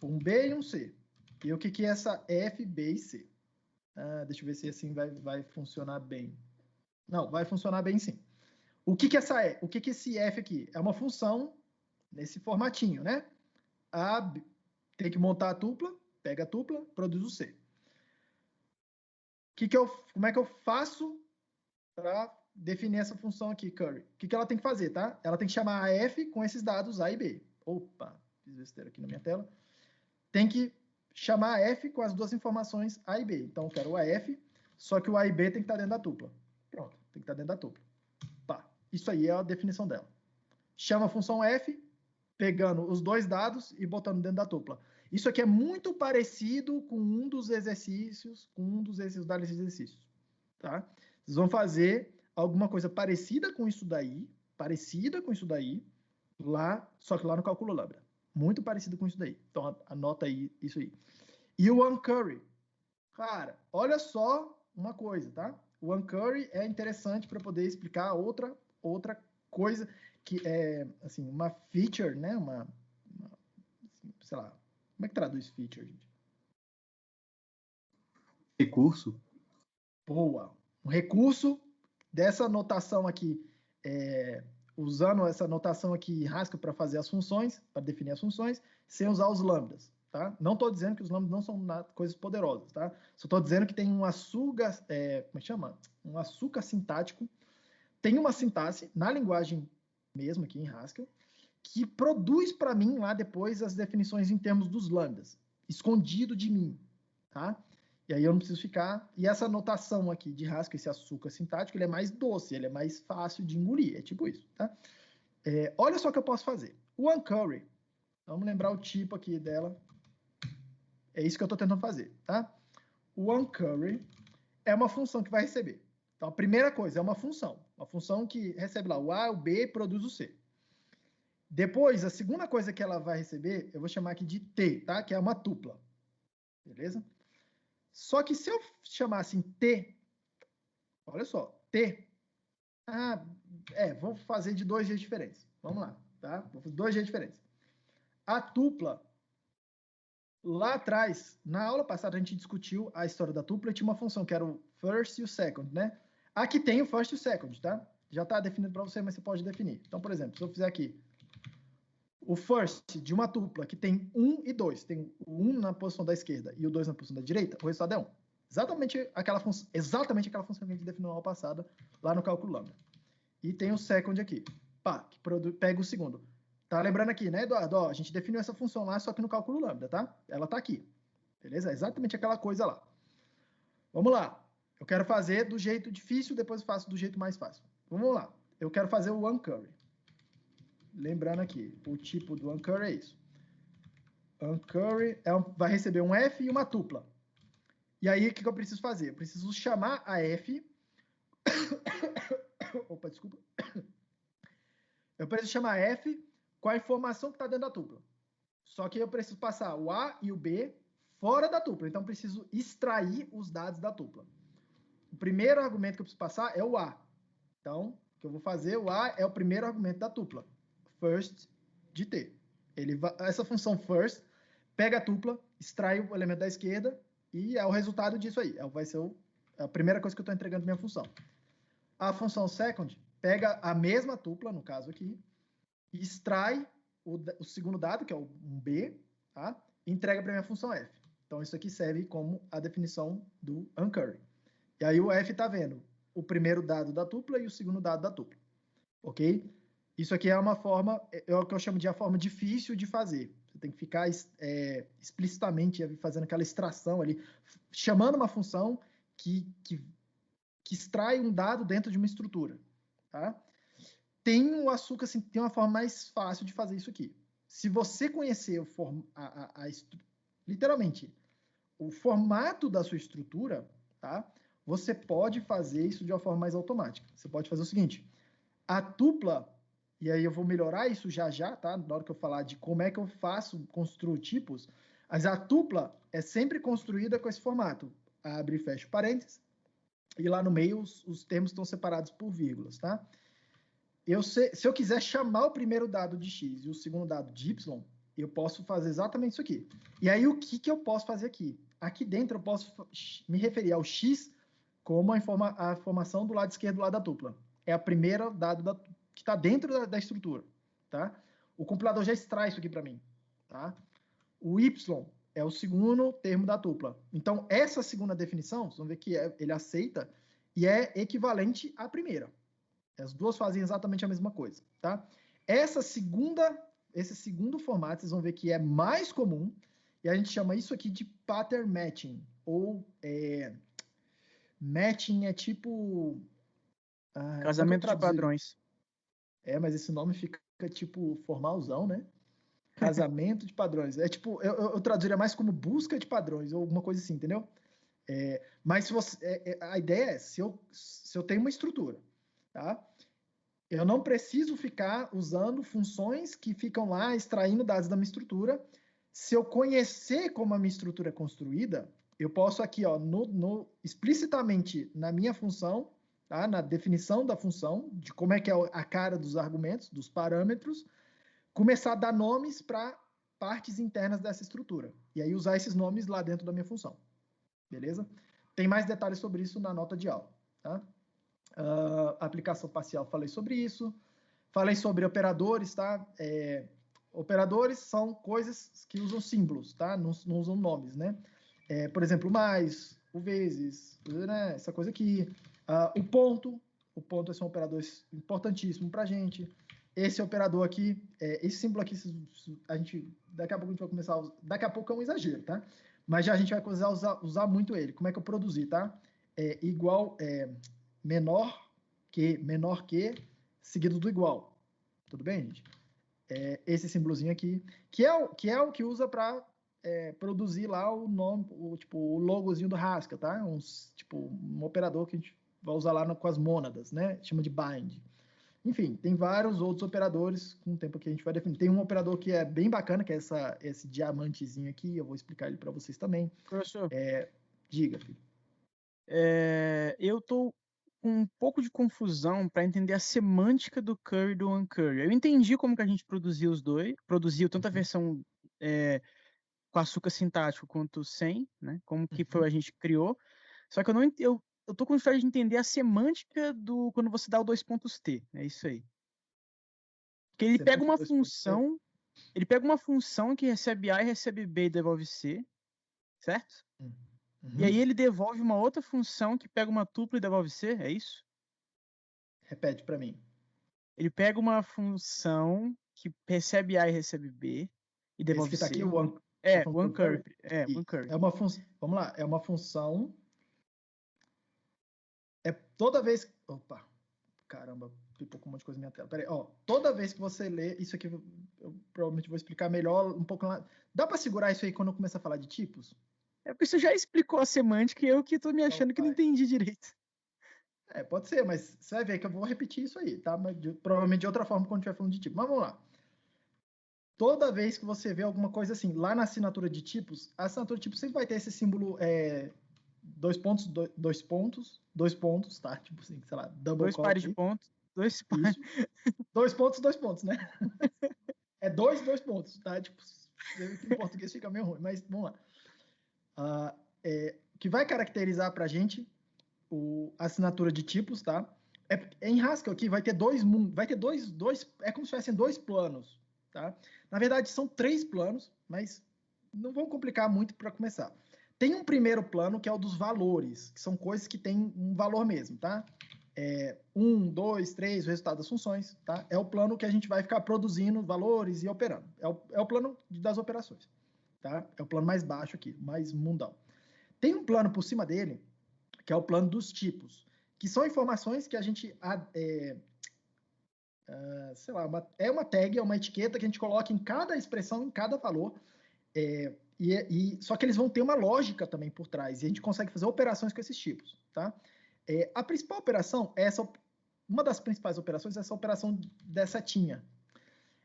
Um B e um C. E o que é essa F, B e C? Deixa eu ver se assim vai funcionar bem. Não, vai funcionar bem sim. O que esse F aqui? É uma função nesse formatinho, né? Tem que montar a tupla, pega a tupla, produz o C. Como é que eu faço para definir essa função aqui, curry? O que ela tem que fazer, tá? Ela tem que chamar a F com esses dados A e B. Opa, fiz besteira aqui na minha tela. Tem que chamar a F com as duas informações A e B. Então, eu quero o AF, só que o A e B tem que estar dentro da tupla. Pronto, tem que estar dentro da tupla. Tá, isso aí é a definição dela. Chama a função F, pegando os dois dados e botando dentro da tupla. Isso aqui é muito parecido com um dos exercícios, dados exercícios, tá? Vocês vão fazer alguma coisa parecida com isso daí, só que lá no cálculo lambda. Muito parecido com isso daí. Então, anota aí isso aí. E o uncurry. Cara, olha só uma coisa, tá? O uncurry é interessante para poder explicar outra coisa que é, assim, uma feature, né? Sei lá, como é que traduz feature, gente? Recurso. Boa. Um recurso dessa notação aqui, usando essa notação aqui em Haskell para fazer as funções, para definir as funções, sem usar os lambdas, tá? Não estou dizendo que os lambdas não são coisas poderosas, tá? Só estou dizendo que tem um açúcar, como é que chama? Um açúcar sintático. Tem uma sintaxe na linguagem mesmo aqui em Haskell, que produz para mim lá depois as definições em termos dos lambdas, escondido de mim, tá? E aí eu não preciso ficar... E essa notação aqui de Haskell, esse açúcar sintático, ele é mais doce, ele é mais fácil de engolir, é tipo isso, tá? Olha só o que eu posso fazer. O uncurry, vamos lembrar o tipo aqui dela. É isso que eu estou tentando fazer, tá? O uncurry é uma função que vai receber. Então, a primeira coisa é uma função que recebe lá o A, o B e produz o C. Depois, a segunda coisa que ela vai receber, eu vou chamar aqui de T, tá? Que é uma tupla, beleza? Só que se eu chamar assim T, olha só, T, vou fazer de dois jeitos diferentes. Vamos lá, tá? Vou fazer dois jeitos diferentes. A tupla, lá atrás, na aula passada a gente discutiu a história da tupla e tinha uma função que era o first e o second, né? Aqui tem o first e o second, tá? Já está definido para você, mas você pode definir. Então, por exemplo, se eu fizer aqui o first de uma tupla que tem 1 e 2, tem o 1 na posição da esquerda e o 2 na posição da direita, o resultado é 1. Exatamente aquela função que a gente definiu na aula passada, lá no cálculo lambda. E tem o second aqui, que pega o segundo. Tá lembrando aqui, né, Eduardo? Ó, a gente definiu essa função lá, só que no cálculo lambda, tá? Ela tá aqui, beleza? É exatamente aquela coisa lá. Vamos lá. Eu quero fazer do jeito difícil, depois eu faço do jeito mais fácil. Vamos lá. Eu quero fazer o uncurry. Lembrando aqui, o tipo do uncurry é isso. Uncurry vai receber um F e uma tupla. E aí, o que eu preciso fazer? Eu preciso chamar a F... Opa, desculpa. Eu preciso chamar a F com a informação que está dentro da tupla. Só que eu preciso passar o A e o B fora da tupla. Então, eu preciso extrair os dados da tupla. O primeiro argumento que eu preciso passar é o A. Então, o que eu vou fazer, o A é o primeiro argumento da tupla. First de T. Essa função first pega a tupla, extrai o elemento da esquerda e é o resultado disso aí. Vai ser a primeira coisa que eu estou entregando minha função. A função second pega a mesma tupla, no caso aqui, e extrai o segundo dado, que é um B, tá? E entrega para minha função F. Então, isso aqui serve como a definição do uncurry. E aí o F está vendo o primeiro dado da tupla e o segundo dado da tupla. Ok? Isso aqui é uma forma, é o que eu chamo de a forma difícil de fazer. Você tem que ficar explicitamente fazendo aquela extração ali, chamando uma função que extrai um dado dentro de uma estrutura. Tá? Tem o açúcar, assim, tem uma forma mais fácil de fazer isso aqui. Se você conhecer literalmente o formato da sua estrutura, tá? Você pode fazer isso de uma forma mais automática. Você pode fazer o seguinte: a tupla, e aí eu vou melhorar isso já, tá? Na hora que eu falar de como é que eu construo tipos, mas a tupla é sempre construída com esse formato. Abre e fecha parênteses, e lá no meio os termos estão separados por vírgulas, tá? se eu quiser chamar o primeiro dado de x e o segundo dado de y, eu posso fazer exatamente isso aqui. E aí, o que eu posso fazer aqui? Aqui dentro, eu posso me referir ao x como a informação do lado esquerdo do lado da tupla. É a primeira dado que está dentro da estrutura. Tá? O compilador já extrai isso aqui para mim. Tá? O y é o segundo termo da tupla. Então, essa segunda definição, vocês vão ver que ele aceita e é equivalente à primeira. As duas fazem exatamente a mesma coisa. Tá? Esse segundo formato, vocês vão ver que é mais comum, e a gente chama isso aqui de pattern matching, ou matching é tipo... casamento de padrões. Mas esse nome fica tipo formalzão, né? Casamento de padrões. É tipo, eu traduziria mais como busca de padrões, ou alguma coisa assim, entendeu? Mas se você, a ideia é, se eu tenho uma estrutura, tá? Eu não preciso ficar usando funções que ficam lá extraindo dados da minha estrutura. Se eu conhecer como a minha estrutura é construída, eu posso aqui, ó, explicitamente na minha função, tá? Na definição da função, de como é que é a cara dos argumentos, dos parâmetros, começar a dar nomes para partes internas dessa estrutura. E aí usar esses nomes lá dentro da minha função. Beleza? Tem mais detalhes sobre isso na nota de aula. Tá? Aplicação parcial, falei sobre isso. Falei sobre operadores, tá? Operadores são coisas que usam símbolos, tá? Não usam nomes, né? Por exemplo, o mais, o vezes, né? Essa coisa aqui. O ponto é um operador importantíssimo para a gente. Esse operador aqui, esse símbolo aqui, daqui a pouco a gente vai começar a usar, daqui a pouco é um exagero, tá? Mas já a gente vai começar a usar muito ele. Como é que eu produzi, tá? Igual, menor que, seguido do igual. Tudo bem, gente? Esse símbolozinho aqui, que é o que usa para produzir lá o nome, o logozinho do Haskell, tá? Um operador que a gente vai usar lá com as mônadas, né? Chama de bind. Enfim, tem vários outros operadores, com o tempo que a gente vai definir. Tem um operador que é bem bacana, que é esse diamantezinho aqui, eu vou explicar ele para vocês também. Professor, diga, filho. Eu estou com um pouco de confusão para entender a semântica do curry e do uncurry. Eu entendi como que a gente produziu os dois, produziu tanto a versão com açúcar sintático quanto sem, né? Como que foi a gente criou. Só que eu tô com dificuldade de entender a semântica do quando você dá o 2 pontos T. É isso aí. Porque ele pega uma função que recebe A e recebe B e devolve C, certo? E aí ele devolve uma outra função que pega uma tupla e devolve C, é isso? Repete para mim. Ele pega uma função que recebe A e recebe B e devolve C. Esse que tá aqui, o uncurry. O uncurry. Uncurry. É uma função. Vamos lá, é uma função. Toda vez. Opa, caramba, pipocou um monte de coisa na minha tela. Peraí, toda vez que você lê, isso aqui eu provavelmente vou explicar melhor um pouco lá. Dá para segurar isso aí quando eu começar a falar de tipos? Porque você já explicou a semântica e eu que tô me achando que não entendi direito. Pode ser, mas você vai ver que eu vou repetir isso aí, tá? Mas provavelmente de outra forma quando estiver falando de tipo. Mas vamos lá. Toda vez que você vê alguma coisa assim, lá na assinatura de tipos, a assinatura de tipos sempre vai ter esse símbolo 2 pontos, 2 pontos, tá? Tipo assim, sei lá, double dois pares de pontos, 2 pares. 2 pontos, né? 2 pontos, tá? Tipo, em português fica meio ruim, mas vamos lá. Que vai caracterizar pra gente a assinatura de tipos, tá? Em Haskell aqui vai ter dois, é como se tivessem 2 planos, tá? Na verdade, são 3 planos, mas não vão complicar muito para começar. Tem um primeiro plano que é o dos valores, que são coisas que têm um valor mesmo, tá? 1, 2, 3, o resultado das funções, tá? É o plano que a gente vai ficar produzindo valores e operando. É o plano das operações, tá? É o plano mais baixo aqui, mais mundão. Tem um plano por cima dele, que é o plano dos tipos, que são informações que a gente sei lá, uma tag, é uma etiqueta que a gente coloca em cada expressão, em cada valor, só que eles vão ter uma lógica também por trás, e a gente consegue fazer operações com esses tipos, tá? A principal operação uma das principais operações é essa operação da setinha.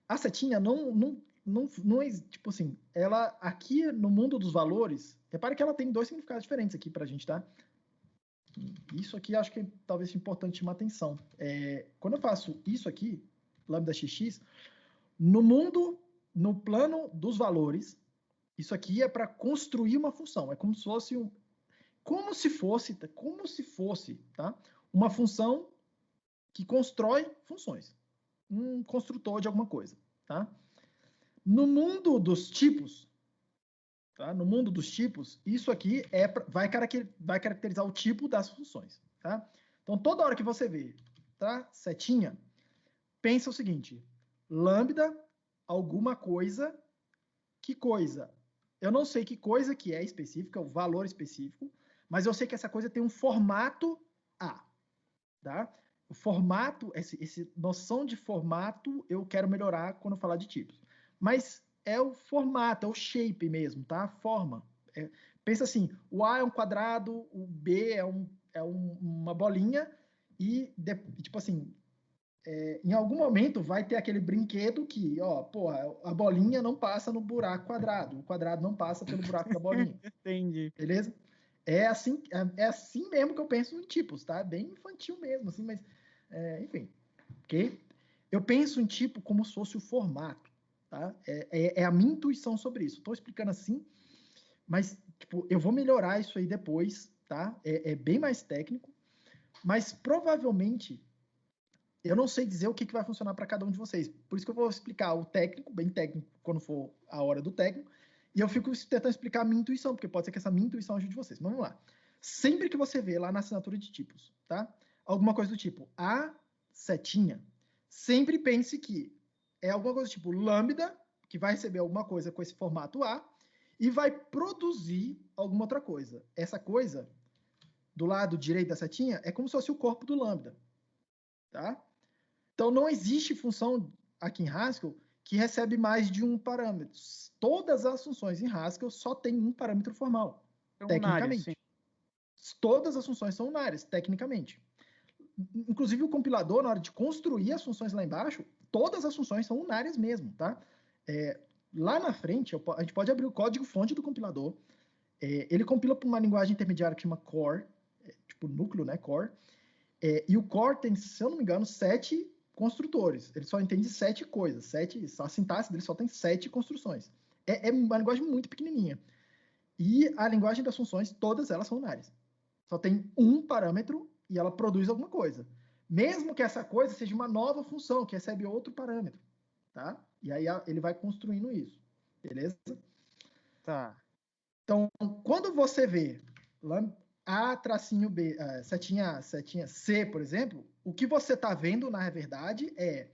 A setinha não é, tipo assim, ela aqui no mundo dos valores, repare que ela tem 2 significados diferentes aqui pra gente, tá? Isso aqui acho que talvez seja importante chamar atenção. Quando eu faço isso aqui, lambda xx, no plano dos valores, isso aqui é para construir uma função. É como se fosse, tá? Uma função que constrói funções. Um construtor de alguma coisa, tá? No mundo dos tipos, tá? No mundo dos tipos, isso aqui vai caracterizar o tipo das funções, tá? Então, toda hora que você vê, tá? Setinha, pensa o seguinte: lambda, alguma coisa, que coisa? Eu não sei que coisa que é específica, o valor específico, mas eu sei que essa coisa tem um formato A, tá? O formato, essa noção de formato, eu quero melhorar quando eu falar de tipos. Mas é o formato, é o shape mesmo, tá? A forma. Pensa assim, o A é um quadrado, o B é uma bolinha e, tipo assim, em algum momento vai ter aquele brinquedo que, a bolinha não passa no buraco quadrado, o quadrado não passa pelo buraco da bolinha. Entendi. Beleza? É assim mesmo que eu penso em tipos, tá? Bem infantil mesmo, assim, mas, enfim. Ok? Eu penso em tipo como se fosse o formato, tá? É a minha intuição sobre isso. Estou explicando assim, mas, tipo, eu vou melhorar isso aí depois, tá? É bem mais técnico, mas provavelmente eu não sei dizer o que vai funcionar para cada um de vocês. Por isso que eu vou explicar o técnico, bem técnico, quando for a hora do técnico. E eu fico tentando explicar a minha intuição, porque pode ser que essa minha intuição ajude vocês. Mas vamos lá. Sempre que você vê lá na assinatura de tipos, tá? Alguma coisa do tipo a setinha, sempre pense que é alguma coisa do tipo lambda, que vai receber alguma coisa com esse formato A, e vai produzir alguma outra coisa. Essa coisa, do lado direito da setinha, é como se fosse o corpo do lambda, tá? Então, não existe função aqui em Haskell que recebe mais de um parâmetro. Todas as funções em Haskell só tem um parâmetro formal, tecnicamente. Todas as funções são unárias, tecnicamente. Inclusive, o compilador, na hora de construir as funções lá embaixo, todas as funções são unárias mesmo, tá? Lá na frente, a gente pode abrir o código-fonte do compilador. Ele compila para uma linguagem intermediária que chama Core, tipo núcleo, né? Core. E o Core tem, se eu não me engano, 7 construtores. Ele só entende 7 coisas. A sintaxe dele só tem 7 construções. É uma linguagem muito pequenininha. E a linguagem das funções, todas elas são unárias. Só tem um parâmetro e ela produz alguma coisa. Mesmo que essa coisa seja uma nova função, que recebe outro parâmetro. Tá? E aí ele vai construindo isso. Beleza? Tá. Então, quando você vê A-B, setinha C, por exemplo, o que você está vendo, na verdade, é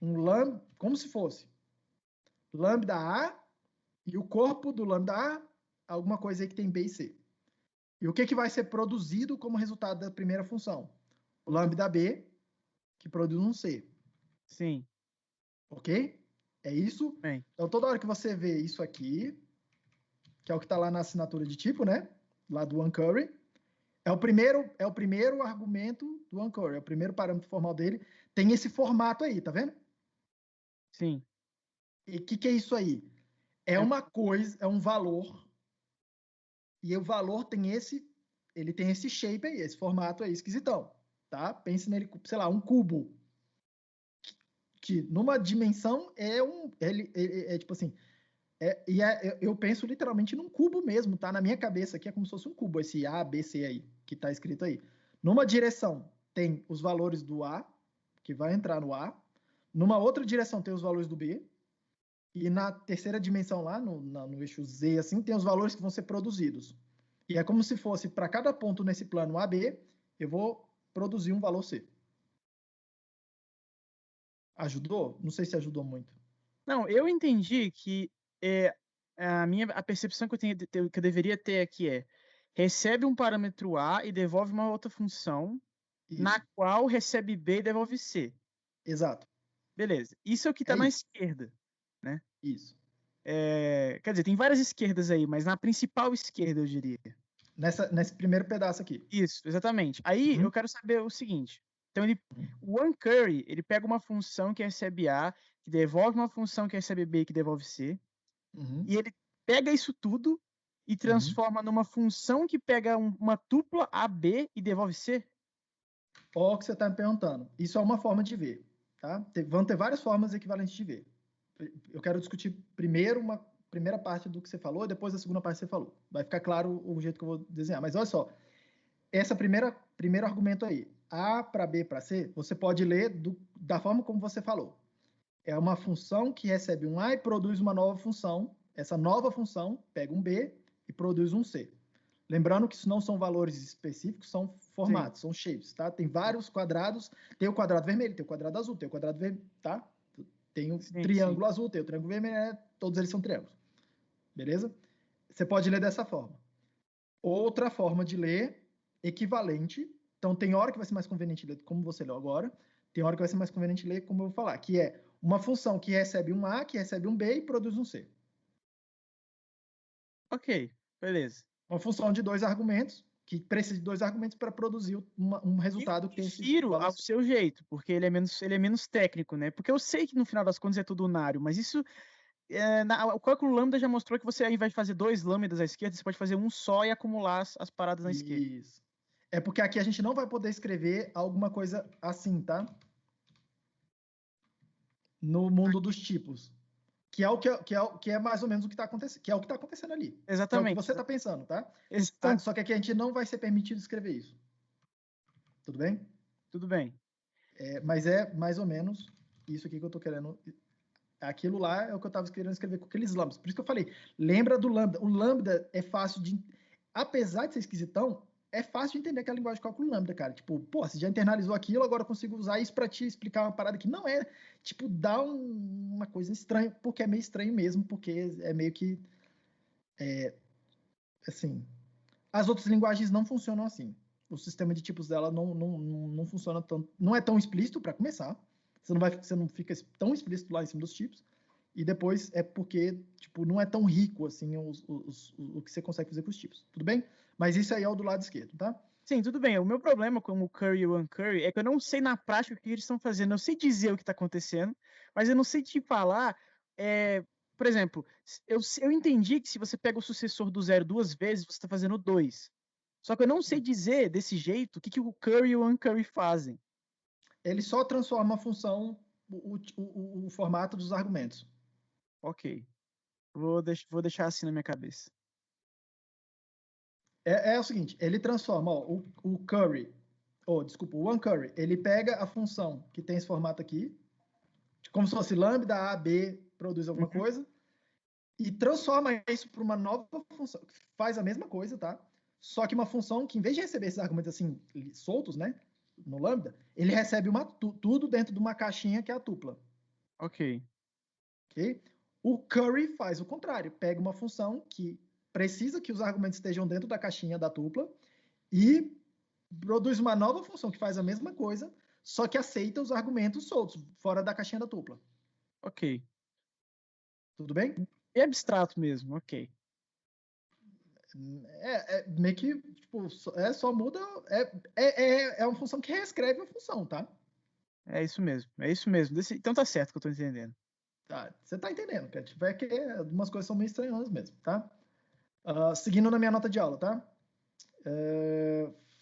um lambda, como se fosse lambda A e o corpo do lambda A, alguma coisa aí que tem B e C. E o que vai ser produzido como resultado da primeira função? O lambda B, que produz um C. Sim. Ok? É isso? Bem. Então, toda hora que você vê isso aqui, que é o que está lá na assinatura de tipo, né? Lá do onCurry, é o primeiro argumento do onCurry, é o primeiro parâmetro formal dele. Tem esse formato aí, tá vendo? Sim. E o que é isso aí? É uma coisa, é um valor, e o valor ele tem esse shape aí, esse formato aí esquisitão, tá? Pense nele, sei lá, um cubo, que numa dimensão é tipo assim, eu penso literalmente num cubo mesmo, tá? Na minha cabeça aqui é como se fosse um cubo, esse A, B, C aí, que tá escrito aí. Numa direção tem os valores do A, que vai entrar no A. Numa outra direção tem os valores do B. E na terceira dimensão lá, no eixo Z, assim, tem os valores que vão ser produzidos. E é como se fosse, para cada ponto nesse plano AB, eu vou produzir um valor C. Ajudou? Não sei se ajudou muito. Não, eu entendi que a percepção que eu deveria ter aqui recebe um parâmetro A e devolve uma outra função, Isso. na qual recebe B e devolve C. Exato. Beleza. Isso é o que está na esquerda, né? Isso. Quer dizer, tem várias esquerdas aí, mas na principal esquerda, eu diria. Nesse primeiro pedaço aqui. Isso, exatamente. Aí eu quero saber o seguinte. Então, o onCurry, ele pega uma função que recebe A, que devolve uma função que recebe B e que devolve C, e ele pega isso tudo e transforma numa função que pega uma tupla AB e devolve C? Olha o que você está me perguntando. Isso é uma forma de ver, tá? Vão ter várias formas equivalentes de ver. Eu quero discutir primeiro uma primeira parte do que você falou, depois a segunda parte que você falou. Vai ficar claro o jeito que eu vou desenhar. Mas olha só, essa primeiro argumento aí, A para B para C, você pode ler da forma como você falou. É uma função que recebe um A e produz uma nova função. Essa nova função pega um B e produz um C. Lembrando que isso não são valores específicos, são formatos, Sim. São shapes, tá? Tem vários quadrados, tem o quadrado vermelho, tem o quadrado azul, tem o quadrado vermelho, tá? Tem o triângulo azul, tem o triângulo vermelho, todos eles são triângulos. Beleza? Você pode ler dessa forma. Outra forma de ler, equivalente. Então, tem hora que vai ser mais conveniente ler como você leu agora, tem hora que vai ser mais conveniente ler como eu vou falar, que é uma função que recebe um A, que recebe um B e produz um C. Ok, beleza. Uma função de 2 argumentos, que precisa de 2 argumentos para produzir um resultado que tem esse... Eu prefiro ao seu jeito, porque ele é menos técnico, né? Porque eu sei que no final das contas é tudo unário, mas isso... o cálculo lambda já mostrou que você, ao invés de fazer 2 lambdas à esquerda, você pode fazer um só e acumular as paradas na esquerda. Isso. É porque aqui a gente não vai poder escrever alguma coisa assim, tá? No mundo dos tipos. Que é mais ou menos o que está acontecendo, que é o que está acontecendo ali. Exatamente. Que é o que você está pensando, tá? Só que aqui a gente não vai ser permitido escrever isso. Tudo bem? Tudo bem. Mas é mais ou menos isso aqui que eu estou querendo. Aquilo lá é o que eu estava querendo escrever com aqueles lambdas. Por isso que eu falei, lembra do lambda. O lambda é fácil de... Apesar de ser esquisitão, é fácil de entender aquela linguagem de cálculo lambda, cara. Tipo, pô, você já internalizou aquilo, agora eu consigo usar isso para te explicar uma parada que não é... Tipo, dá uma coisa estranha, porque é meio estranho mesmo, porque é meio que... assim, as outras linguagens não funcionam assim. O sistema de tipos dela não funciona tão... Não é tão explícito para começar. Você não fica tão explícito lá em cima dos tipos. E depois é porque, tipo, não é tão rico, assim, o que você consegue fazer com os tipos. Tudo bem? Mas isso aí é o do lado esquerdo, tá? Sim, tudo bem. O meu problema com o curry e o uncurry é que eu não sei na prática o que eles estão fazendo. Eu sei dizer o que está acontecendo, mas eu não sei te falar... Por exemplo, eu entendi que se você pega o sucessor do 0 2 vezes, você está fazendo 2. Só que eu não sei dizer desse jeito o que o curry e o uncurry fazem. Ele só transforma a função, o formato dos argumentos. Ok. Vou deixar assim na minha cabeça. É o seguinte, ele transforma, ó, o curry, desculpa, o uncurry, ele pega a função que tem esse formato aqui, como se fosse lambda, A, B, produz alguma coisa, e transforma isso para uma nova função, que faz a mesma coisa, tá? Só que uma função que, em vez de receber esses argumentos assim, soltos, né, no lambda, ele recebe tudo dentro de uma caixinha que é a tupla. Ok. O curry faz o contrário, pega uma função que precisa que os argumentos estejam dentro da caixinha da tupla e produz uma nova função que faz a mesma coisa, só que aceita os argumentos soltos, fora da caixinha da tupla. Ok. Tudo bem? É abstrato mesmo, ok. Meio que, tipo, só muda... É uma função que reescreve a função, tá? É isso mesmo, é isso mesmo. Então tá certo que eu tô entendendo. Tá, você tá entendendo, cara. Tipo, que algumas coisas são meio estranhas mesmo, tá? Seguindo na minha nota de aula, tá?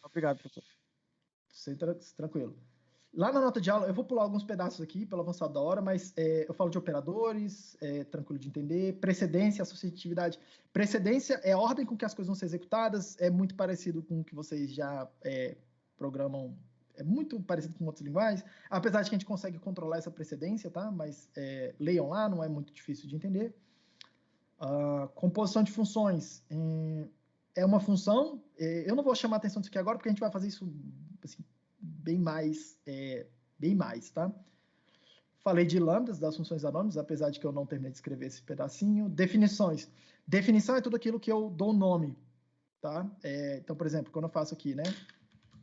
Obrigado, professor. Tranquilo. Lá na nota de aula, eu vou pular alguns pedaços aqui pelo avançado da hora, mas eu falo de operadores, tranquilo de entender, precedência, associatividade. Precedência é a ordem com que as coisas vão ser executadas, é muito parecido com o que vocês já programam, é muito parecido com outras linguagens, apesar de que a gente consegue controlar essa precedência, tá? Mas leiam lá, não é muito difícil de entender. Composição de funções é uma função, eu não vou chamar a atenção disso aqui agora, porque a gente vai fazer isso assim, bem mais, tá? Falei de lambdas, das funções anônimas, apesar de que eu não terminei de escrever esse pedacinho. Definições. Definição é tudo aquilo que eu dou nome, tá? Então, por exemplo, quando eu faço aqui, né?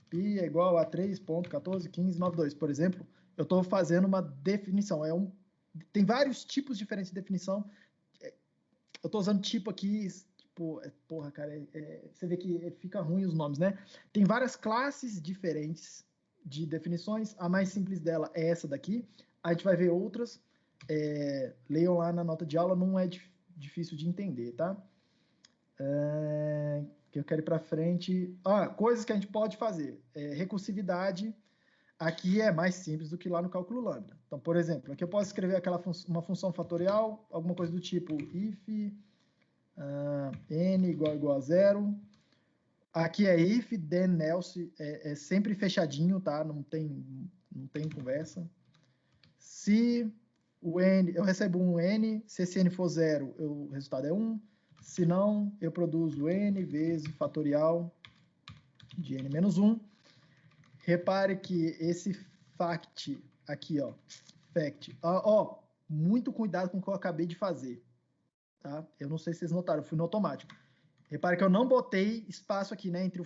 Pi é igual a 3.141592, por exemplo, eu estou fazendo uma definição. Tem vários tipos diferentes de definição. Eu estou usando tipo aqui, tipo, porra, cara, você vê que fica ruim os nomes, né? Tem várias classes diferentes de definições. A mais simples dela é essa daqui. A gente vai ver outras. Leiam lá na nota de aula, não é difícil de entender, tá? Que eu quero ir para frente. Coisas que a gente pode fazer. Recursividade aqui é mais simples do que lá no cálculo lambda. Então, por exemplo, aqui eu posso escrever uma função fatorial, alguma coisa do tipo if n igual a 0. Aqui é if, then, else, é sempre fechadinho, tá? Não tem conversa. Se o n, eu recebo um n, se esse n for 0, o resultado é 1. Se não, eu produzo n vezes fatorial de n menos 1. Repare que esse fact aqui, fact, muito cuidado com o que eu acabei de fazer, tá? Eu não sei se vocês notaram, eu fui no automático. Repare que eu não botei espaço aqui, né, entre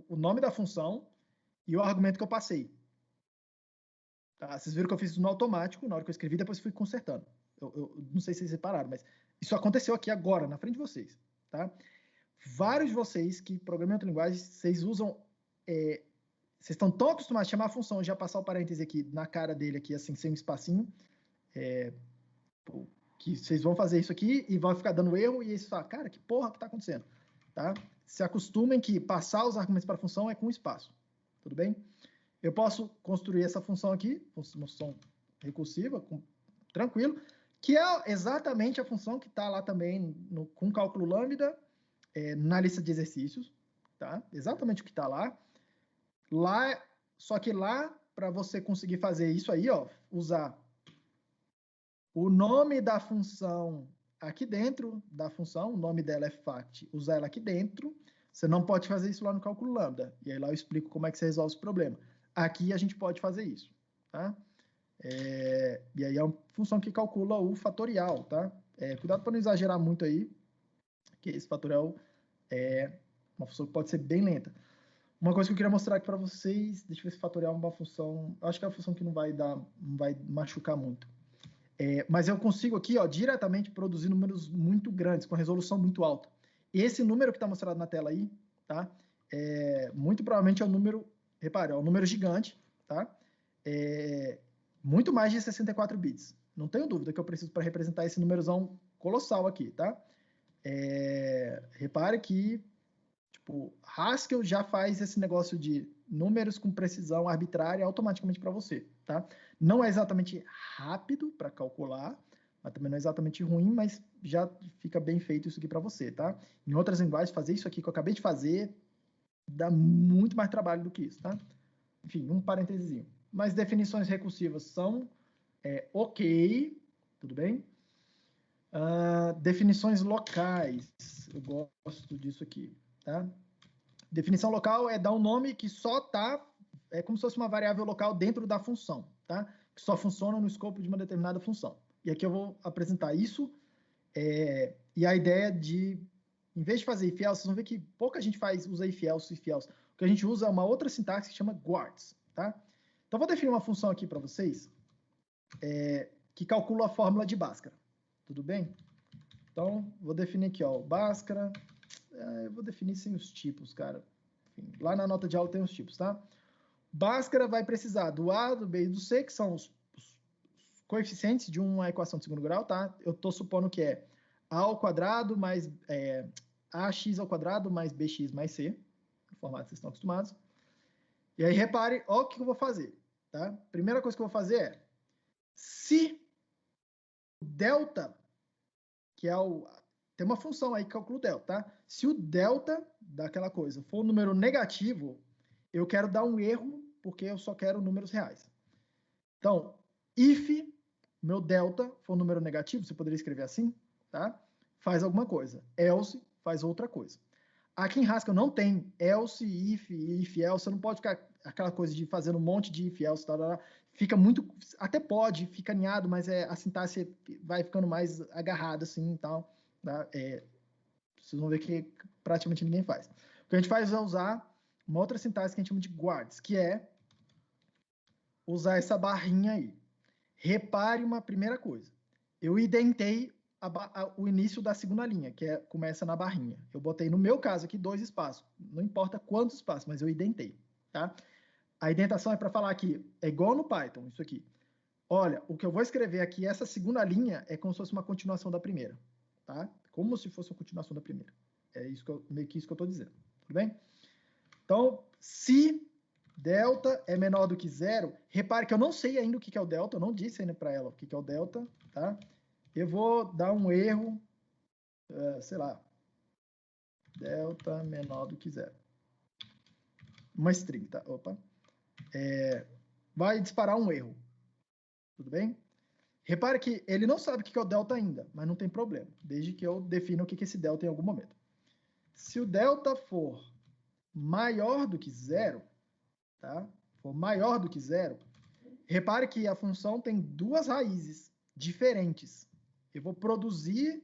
o nome da função e o argumento que eu passei. Tá? Vocês viram que eu fiz isso no automático, na hora que eu escrevi, depois fui consertando. Eu não sei se vocês repararam, mas isso aconteceu aqui agora, na frente de vocês, tá? Vários de vocês que programam outra linguagem, vocês usam... vocês estão tão acostumados a chamar a função, já passar o parêntese aqui na cara dele, aqui, assim, sem um espacinho, que vocês vão fazer isso aqui e vai ficar dando erro, e aí vocês falam, cara, que porra que está acontecendo? Tá? Se acostumem que passar os argumentos para a função é com espaço. Tudo bem? Eu posso construir essa função aqui, função recursiva, tranquilo, que é exatamente a função que está lá também com cálculo lambda, na lista de exercícios. Tá? Exatamente o que está lá. Só que lá, para você conseguir fazer isso aí, usar o nome da função aqui dentro da função, o nome dela é fact, usar ela aqui dentro, você não pode fazer isso lá no cálculo lambda. E aí lá eu explico como é que você resolve esse problema. Aqui a gente pode fazer isso, tá? E aí é uma função que calcula o fatorial, tá? Cuidado para não exagerar muito aí, que esse fatorial é uma função que pode ser bem lenta. Uma coisa que eu queria mostrar aqui para vocês, deixa eu ver se fatorial é uma função, acho que é uma função que não vai machucar muito. Mas eu consigo aqui, diretamente produzir números muito grandes, com resolução muito alta. Esse número que está mostrado na tela aí, tá? Muito provavelmente é um número, repare, é um número gigante, tá? Muito mais de 64 bits. Não tenho dúvida que eu preciso para representar esse númerozão colossal aqui, tá? Repare que, tipo, Haskell já faz esse negócio de números com precisão arbitrária automaticamente para você, tá? Não é exatamente rápido para calcular, mas também não é exatamente ruim, mas já fica bem feito isso aqui para você, tá? Em outras linguagens, fazer isso aqui que eu acabei de fazer dá muito mais trabalho do que isso, tá? Enfim, um parênteses. Mas definições recursivas são ok, tudo bem? Definições locais, eu gosto disso aqui, tá? Definição local é dar um nome que só está, como se fosse uma variável local dentro da função, tá? Que só funciona no escopo de uma determinada função. E aqui eu vou apresentar isso, e a ideia de, em vez de fazer if else, vocês vão ver que pouca gente usa if else. O que a gente usa é uma outra sintaxe que chama guards, tá? Então, eu vou definir uma função aqui para vocês, que calcula a fórmula de Bhaskara, tudo bem? Então, vou definir aqui, Bhaskara. Eu vou definir sem os tipos, cara. Enfim, lá na nota de aula tem os tipos, tá? Bhaskara vai precisar do A, do B e do C, que são os coeficientes de uma equação de segundo grau, tá? Eu estou supondo que é A ao quadrado mais AX ao quadrado mais BX mais C, no formato que vocês estão acostumados. E aí, repare, o que eu vou fazer, tá? Primeira coisa que eu vou fazer é, se o delta, que é tem uma função aí que calcula o delta, tá? Se o delta daquela coisa for um número negativo, eu quero dar um erro, porque eu só quero números reais. Então, if meu delta for um número negativo, você poderia escrever assim, tá? Faz alguma coisa. Else faz outra coisa. Aqui em Haskell não tem else, if, else. Você não pode ficar aquela coisa de fazer um monte de if, else, tal. Fica muito... Até pode, fica alinhado, mas a sintaxe vai ficando mais agarrada assim e tal. Tá? Vocês vão ver que praticamente ninguém faz. O que a gente faz é usar uma outra sintaxe que a gente chama de guards, que é usar essa barrinha aí. Repare uma primeira coisa. Eu identei o início da segunda linha, que começa na barrinha. Eu botei, no meu caso aqui, 2 espaços. Não importa quantos espaços, mas eu identei. Tá? A indentação é para falar que é igual no Python, isso aqui. Olha, o que eu vou escrever aqui, essa segunda linha, é como se fosse uma continuação da primeira. Tá? Como se fosse uma continuação da primeira. É isso meio que isso que eu estou dizendo. Tudo bem? Então, se delta é menor do que zero, repare que eu não sei ainda o que é o delta, eu não disse ainda para ela o que é o delta, tá? Eu vou dar um erro, sei lá, delta menor do que zero. Uma string, tá? Opa. Vai disparar um erro. Tudo bem? Repare que ele não sabe o que é o delta ainda, mas não tem problema, desde que eu defina o que é esse delta em algum momento. Se o delta for maior do que zero, tá? For maior do que zero, repare que a função tem duas raízes diferentes. Eu vou produzir,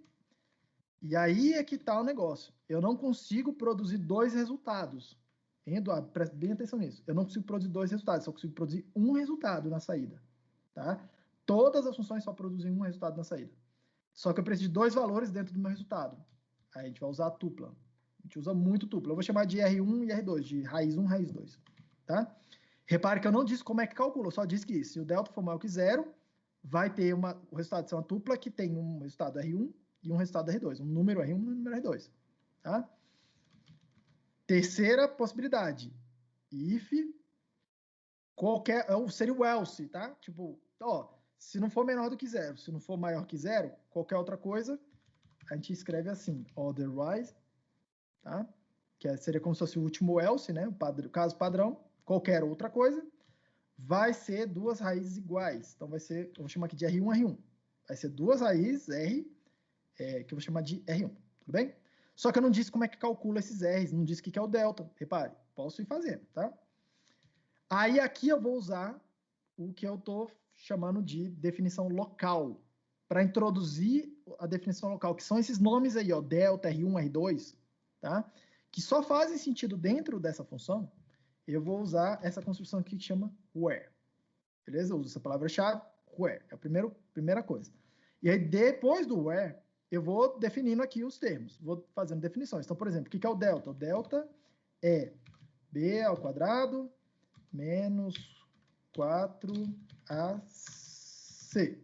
e aí é que está o negócio. Eu não consigo produzir dois resultados. Hein, Eduardo? Preste bem atenção nisso. Eu não consigo produzir dois resultados, só consigo produzir um resultado na saída. Tá? Todas as funções só produzem um resultado na saída. Só que eu preciso de dois valores dentro do meu resultado. Aí a gente vai usar a tupla. A gente usa muito tupla. Eu vou chamar de R1 e R2, de raiz 1, raiz 2. Tá? Repare que eu não disse como é que calcula, eu só disse que se o delta for maior que zero, vai ter o resultado ser uma tupla que tem um resultado R1 e um resultado R2. Um número R1 e um número R2. Tá? Terceira possibilidade. If qualquer... Seria o else, tá? Tipo, ó, se não for menor do que zero, se não for maior que zero, qualquer outra coisa, a gente escreve assim, otherwise, tá? Que seria como se fosse o último else, né? O caso padrão, qualquer outra coisa, vai ser duas raízes iguais. Então, vai ser, eu vou chamar aqui de R1, R1. Vai ser duas raízes, R, que eu vou chamar de R1, tudo bem? Só que eu não disse como é que calcula esses R's, não disse o que é o delta. Repare, posso ir fazendo, tá? Aí, aqui eu vou usar o que eu estou chamando de definição local, para introduzir a definição local, que são esses nomes aí, ó, delta, R1, R2, tá? Que só fazem sentido dentro dessa função. Eu vou usar essa construção aqui que chama where. Beleza? Eu uso essa palavra-chave, where. É a primeira coisa. E aí, depois do where, eu vou definindo aqui os termos. Vou fazendo definições. Então, por exemplo, o que é o delta? O delta é b ao quadrado menos 4ac.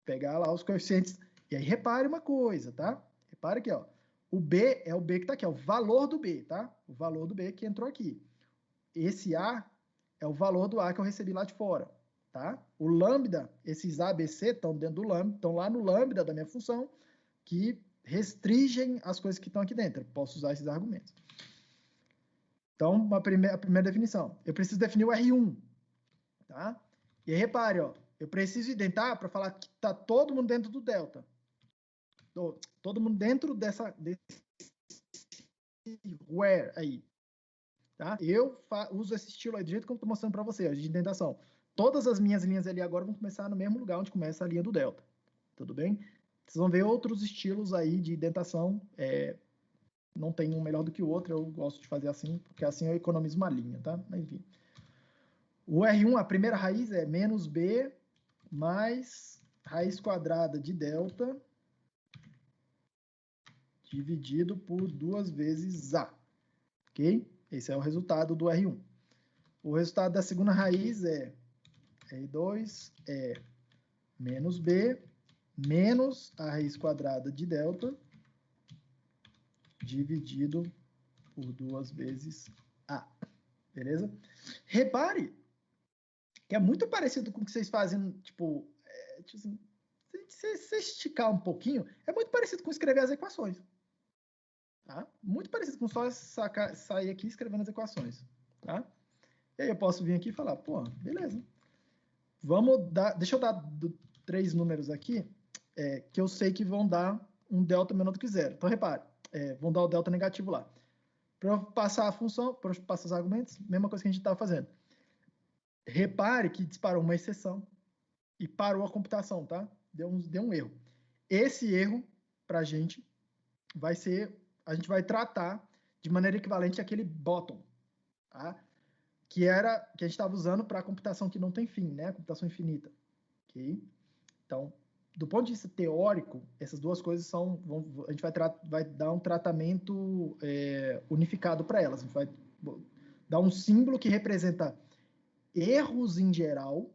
Pegar lá os coeficientes. E aí, repare uma coisa, tá? Repare aqui, ó. O b é o b que está aqui, é o valor do b, tá? O valor do b que entrou aqui. Esse A é o valor do A que eu recebi lá de fora, tá? O lambda, esses A, B, C estão dentro do lambda, estão lá no lambda da minha função, que restringem as coisas que estão aqui dentro. Eu posso usar esses argumentos. Então, a primeira definição. Eu preciso definir o R1, tá? E aí, repare, ó, eu preciso identar para falar que está todo mundo dentro do delta. Todo mundo dentro desse where aí. Tá? Eu uso esse estilo aí do jeito que eu estou mostrando para você, de indentação. Todas as minhas linhas ali agora vão começar no mesmo lugar onde começa a linha do delta. Tudo bem? Vocês vão ver outros estilos aí de indentação. Não tem um melhor do que o outro. Eu gosto de fazer assim, porque assim eu economizo uma linha, tá? Mas, enfim. O R1, a primeira raiz é menos B mais raiz quadrada de delta dividido por 2 vezes A. Ok? Esse é o resultado do R1. O resultado da segunda raiz é R2 é menos B menos a raiz quadrada de delta dividido por 2 vezes A. Beleza? Repare que é muito parecido com o que vocês fazem, tipo assim, se você esticar um pouquinho, é muito parecido com escrever as equações. Tá? Muito parecido com só sair aqui escrevendo as equações. Tá? E aí eu posso vir aqui e falar, pô, beleza. Deixa eu dar 3 números aqui, que eu sei que vão dar um delta menor do que zero. Então, repare, vão dar o delta negativo lá. Para eu passar a função, para eu passar os argumentos, mesma coisa que a gente estava fazendo. Repare que disparou uma exceção e parou a computação, tá? Deu um erro. Esse erro, para a gente gente vai tratar de maneira equivalente àquele bottom, tá? Que a gente estava usando para a computação que não tem fim, né? A computação infinita. Okay? Então, do ponto de vista teórico, essas duas coisas a gente vai dar um tratamento unificado para elas. A gente vai dar um símbolo que representa erros em geral,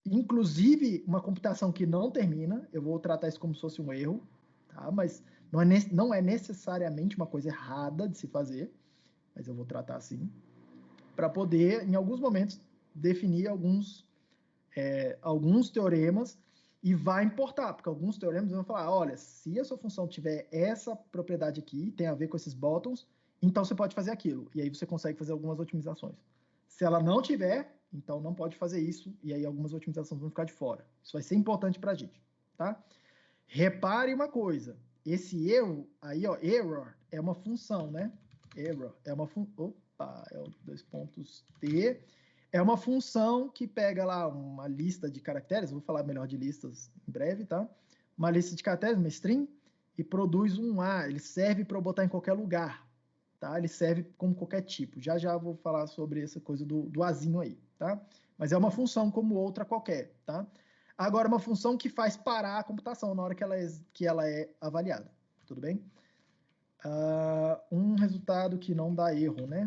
inclusive uma computação que não termina. Eu vou tratar isso como se fosse um erro, tá? Mas Não é necessariamente uma coisa errada de se fazer, mas eu vou tratar assim, para poder, em alguns momentos, definir alguns teoremas, e vai importar, porque alguns teoremas vão falar, olha, se a sua função tiver essa propriedade aqui, tem a ver com esses bottoms, então você pode fazer aquilo, e aí você consegue fazer algumas otimizações. Se ela não tiver, então não pode fazer isso, e aí algumas otimizações vão ficar de fora. Isso vai ser importante para a gente, tá? Repare uma coisa, esse erro, aí, ó, error, é uma função, né? Error, é uma função, opa, é o 2 pontos T, é uma função que pega lá uma lista de caracteres, vou falar melhor de listas em breve, tá? Uma lista de caracteres, uma string, e produz um A, ele serve para eu botar em qualquer lugar, tá? Ele serve como qualquer tipo. Já já vou falar sobre essa coisa do Azinho aí, tá? Mas é uma função como outra qualquer, tá? Agora, uma função que faz parar a computação na hora que ela é avaliada, tudo bem? Um resultado que não dá erro, né?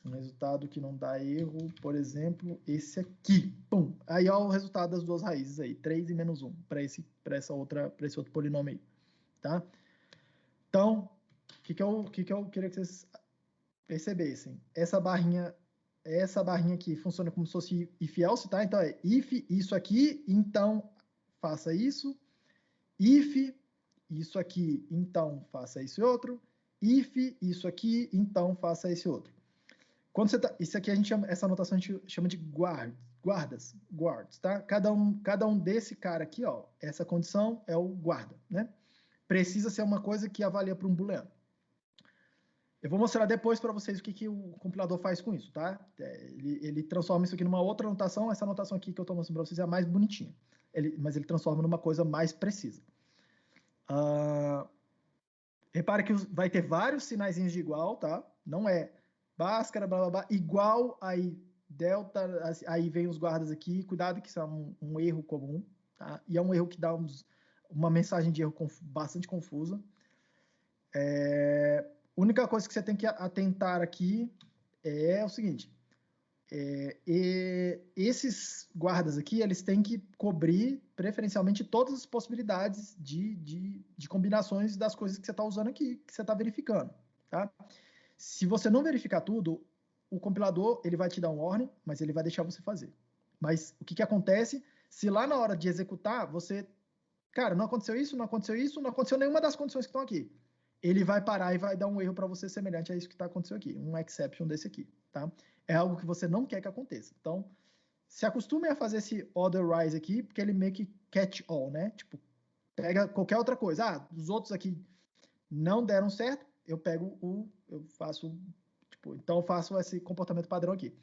Um resultado que não dá erro, por exemplo, esse aqui. Pum! Aí, ó, o resultado das duas raízes aí, 3 e menos 1, para esse outro polinômio aí, tá? Então, o que eu queria que vocês percebessem? Essa barrinha aqui funciona como se fosse if else, tá? Então, é if isso aqui, então faça isso. If isso aqui, então faça esse outro. If isso aqui, então faça esse outro. Quando você tá, isso aqui a gente chama, essa anotação a gente chama de guardas, tá? Cada um desse cara aqui, ó, essa condição é o guarda, né? Precisa ser uma coisa que avalia para um booleano. Eu vou mostrar depois para vocês o que o compilador faz com isso, tá? Ele transforma isso aqui numa outra anotação. Essa anotação aqui que eu estou mostrando para vocês é a mais bonitinha. Mas ele transforma numa coisa mais precisa. Repare que vai ter vários sinaizinhos de igual, tá? Não é Bhaskara, blá, blá, blá, igual, aí delta, aí vem os guardas aqui. Cuidado que isso é um erro comum, tá? E é um erro que dá uma mensagem de erro bastante confusa. Única coisa que você tem que atentar aqui é o seguinte, esses guardas aqui, eles têm que cobrir preferencialmente todas as possibilidades de combinações das coisas que você está usando aqui, que você está verificando, tá? Se você não verificar tudo, o compilador ele vai te dar um warning, mas ele vai deixar você fazer. Mas o que acontece se lá na hora de executar, você... Cara, não aconteceu isso, não aconteceu nenhuma das condições que estão aqui. Ele vai parar e vai dar um erro para você semelhante a isso que está acontecendo aqui, um exception desse aqui, tá? É algo que você não quer que aconteça. Então, se acostume a fazer esse otherwise aqui, porque ele meio que catch all, né? Tipo, pega qualquer outra coisa. Os outros aqui não deram certo, então eu faço esse comportamento padrão aqui.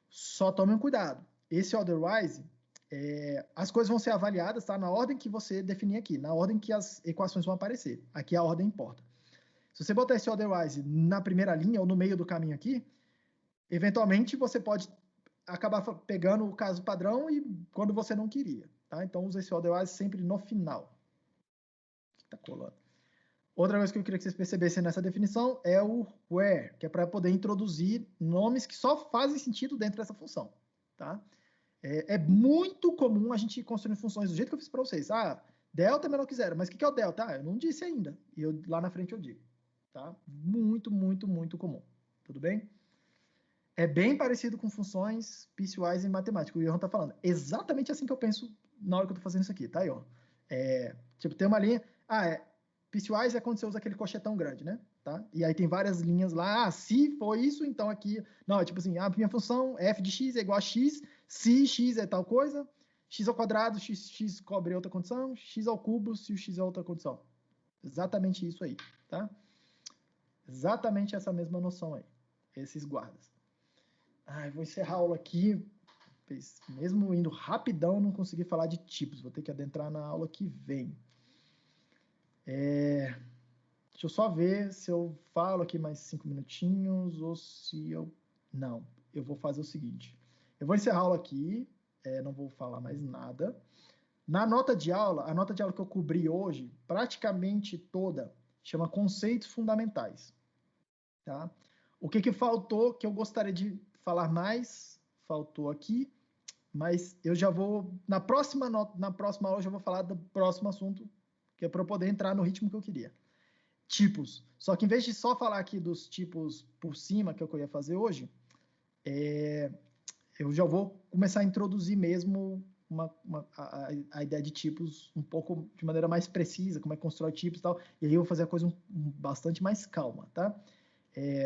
Só tome um cuidado. Esse otherwise, as coisas vão ser avaliadas, tá? Na ordem que você definir aqui, na ordem que as equações vão aparecer. Aqui a ordem importa. Se você botar esse otherwise na primeira linha ou no meio do caminho aqui, eventualmente você pode acabar pegando o caso padrão e quando você não queria, tá? Então usa esse otherwise sempre no final. Tá colando. Outra coisa que eu queria que vocês percebessem nessa definição é o where, que é para poder introduzir nomes que só fazem sentido dentro dessa função, tá? É muito comum a gente construir funções do jeito que eu fiz para vocês. Delta é menor que zero, mas o que é o delta? Eu não disse ainda. E lá na frente eu digo. Tá? Muito, muito, muito comum. Tudo bem? É bem parecido com funções piecewise em matemática. O Johan está falando. Exatamente assim que eu penso na hora que eu estou fazendo isso aqui, tá, Johan? Tipo, tem uma linha... piecewise é quando você usa aquele cochetão grande, né? Tá? E aí tem várias linhas lá. Se for isso, então aqui... Não, é tipo assim, a minha função f de x é igual a x, se x é tal coisa, x ao quadrado, x cobre outra condição, x ao cubo se o x é outra condição. Exatamente isso aí, tá? Exatamente essa mesma noção aí. Esses guardas. Vou encerrar a aula aqui. Mesmo indo rapidão, não consegui falar de tipos. Vou ter que adentrar na aula que vem. Deixa eu só ver se eu falo aqui mais 5 minutinhos ou se eu... Não, eu vou fazer o seguinte. Eu vou encerrar a aula aqui. Não vou falar mais nada. Na nota de aula, a nota de aula que eu cobri hoje, praticamente toda, chama conceitos fundamentais. Tá? O que faltou, que eu gostaria de falar mais, faltou aqui, mas eu já vou, na próxima aula eu já vou falar do próximo assunto, que é para eu poder entrar no ritmo que eu queria. Tipos. Só que em vez de só falar aqui dos tipos por cima, que é o que eu ia fazer hoje, eu já vou começar a introduzir mesmo a ideia de tipos um pouco de maneira mais precisa, como é que constrói tipos e tal, e aí eu vou fazer a coisa bastante mais calma, tá?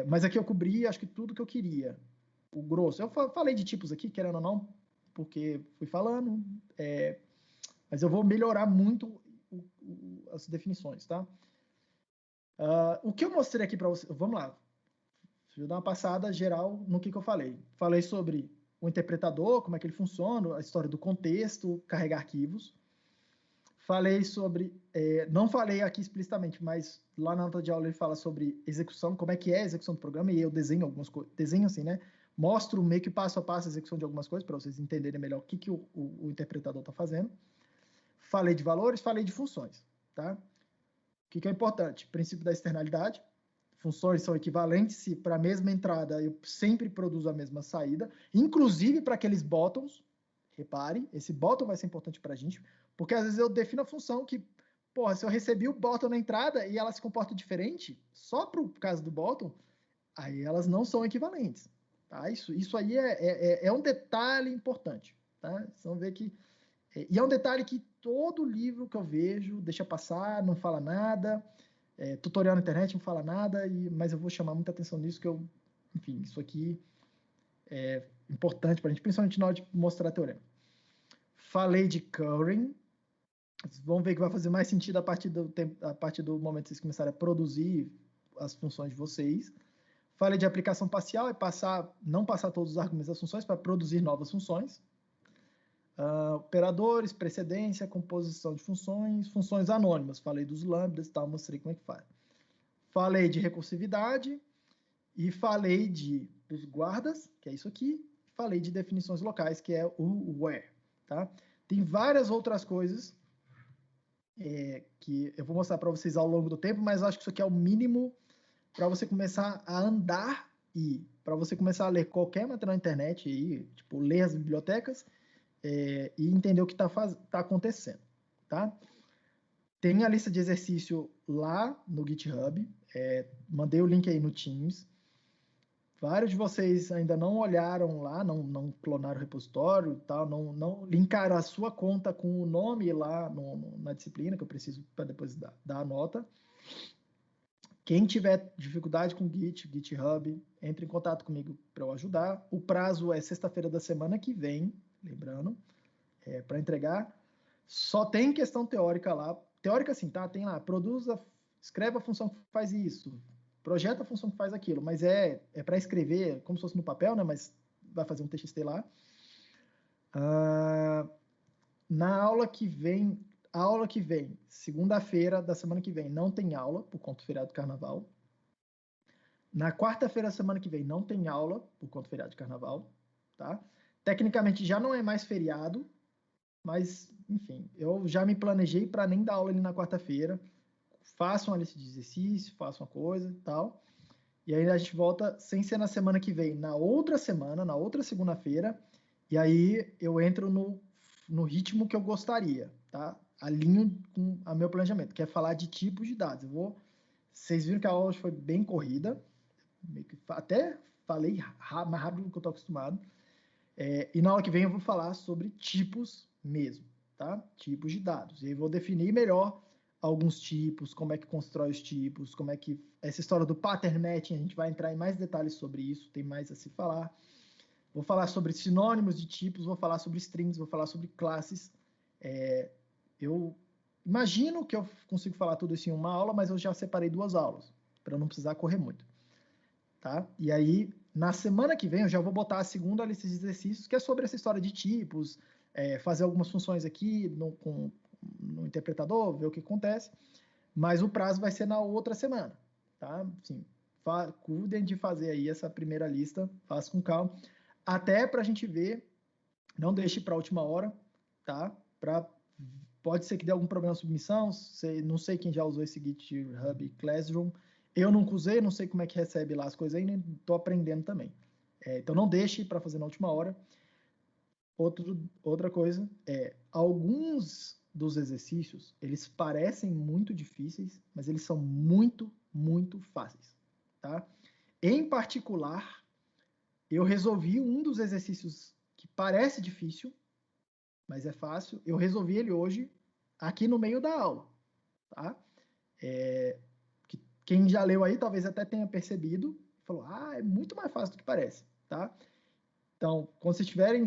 Mas aqui eu cobri, acho que tudo que eu queria. O grosso. Eu falei de tipos aqui, querendo ou não, porque fui falando, mas eu vou melhorar muito as definições, tá? O que eu mostrei aqui para vocês, vamos lá, deixa eu dar uma passada geral no que eu falei. Falei sobre o interpretador, como é que ele funciona, a história do contexto, carregar arquivos. Falei sobre, não falei aqui explicitamente, mas lá na nota de aula ele fala sobre execução, como é que é a execução do programa, e eu desenho algumas coisas, desenho assim, né? Mostro meio que passo a passo a execução de algumas coisas, para vocês entenderem melhor o que o interpretador está fazendo. Falei de valores, falei de funções, tá? O que é importante? Princípio da externalidade. Funções são equivalentes se para a mesma entrada eu sempre produzo a mesma saída, inclusive para aqueles bottoms. Repare, esse bottom vai ser importante para a gente, porque às vezes eu defino a função que, porra, se eu recebi o bottom na entrada e ela se comporta diferente, só para o caso do bottom, aí elas não são equivalentes. Tá? Isso aí é um detalhe importante. Tá? Vocês vão ver que... E é um detalhe que todo livro que eu vejo deixa passar, não fala nada, tutorial na internet não fala nada, mas eu vou chamar muita atenção nisso, que enfim, isso aqui é importante para a gente, principalmente na hora de mostrar teorema. Falei de currying, vocês vão ver que vai fazer mais sentido a partir do momento que vocês começarem a produzir as funções de vocês. Falei de aplicação parcial, não passar todos os argumentos das funções para produzir novas funções. Operadores, precedência, composição de funções, funções anônimas. Falei dos lambdas e tal, mostrei como é que faz. Falei de recursividade e falei dos guardas, que é isso aqui. Falei de definições locais, que é o where. Tá? Tem várias outras coisas que eu vou mostrar para vocês ao longo do tempo, mas acho que isso aqui é o mínimo para você começar a andar e para você começar a ler qualquer matéria na internet, aí, tipo, ler as bibliotecas e entender o que está acontecendo. Tá? Tem a lista de exercício lá no GitHub, mandei o link aí no Teams. Vários de vocês ainda não olharam lá, não clonaram o repositório e tal, não linkaram a sua conta com o nome lá na disciplina, que eu preciso para depois dar a nota. Quem tiver dificuldade com GitHub, entre em contato comigo para eu ajudar. O prazo é sexta-feira da semana que vem, lembrando, para entregar. Só tem questão teórica lá. Teórica sim, tá? Tem lá, escreve a função que faz isso, projeta a função que faz aquilo, mas é para escrever como se fosse no papel, né? Mas vai fazer um TXT lá. Na aula que vem, segunda-feira da semana que vem, não tem aula, por conta do feriado de carnaval. Na quarta-feira da semana que vem, não tem aula, por conta do feriado de carnaval, tá? Tecnicamente já não é mais feriado, mas, enfim, eu já me planejei para nem dar aula ali na quarta-feira. Faço uma lista de exercício, faço uma coisa e tal. E aí a gente volta, sem ser na semana que vem, na outra semana, na outra segunda-feira, e aí eu entro no ritmo que eu gostaria, tá? Alinho com o meu planejamento, que é falar de tipos de dados. Vocês viram que a aula foi bem corrida, até falei mais rápido do que eu estou acostumado. E na aula que vem eu vou falar sobre tipos mesmo, tá? Tipos de dados. E aí eu vou definir melhor alguns tipos, como é que constrói os tipos, como é que... Essa história do pattern matching, a gente vai entrar em mais detalhes sobre isso, tem mais a se falar. Vou falar sobre sinônimos de tipos, vou falar sobre strings, vou falar sobre classes. Eu imagino que eu consigo falar tudo isso em uma aula, mas eu já separei 2 aulas, para não precisar correr muito. Tá? E aí, na semana que vem, eu já vou botar a segunda lista de exercícios, que é sobre essa história de tipos, fazer algumas funções aqui no interpretador, ver o que acontece, mas o prazo vai ser na outra semana, tá? Assim, cuidem de fazer aí essa primeira lista, faça com calma, até para a gente ver, não deixe para a última hora, tá? Pode ser que dê algum problema na submissão, não sei quem já usou esse GitHub Classroom, eu nunca usei, não sei como é que recebe lá as coisas ainda, estou aprendendo também. Então não deixe para fazer na última hora. Outra coisa alguns dos exercícios, eles parecem muito difíceis, mas eles são muito, muito fáceis, tá? Em particular, eu resolvi um dos exercícios que parece difícil, mas é fácil. Eu resolvi ele hoje, aqui no meio da aula, tá? Quem já leu aí, talvez até tenha percebido, falou, é muito mais fácil do que parece, tá? Então, quando vocês estiverem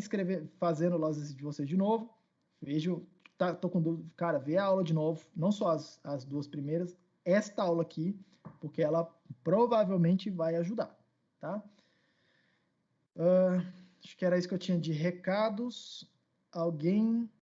fazendo lá os exercícios de vocês de novo, vejo, tô com dúvida, cara, vê a aula de novo, não só as duas primeiras, esta aula aqui, porque ela provavelmente vai ajudar, tá? Acho que era isso que eu tinha de recados. Alguém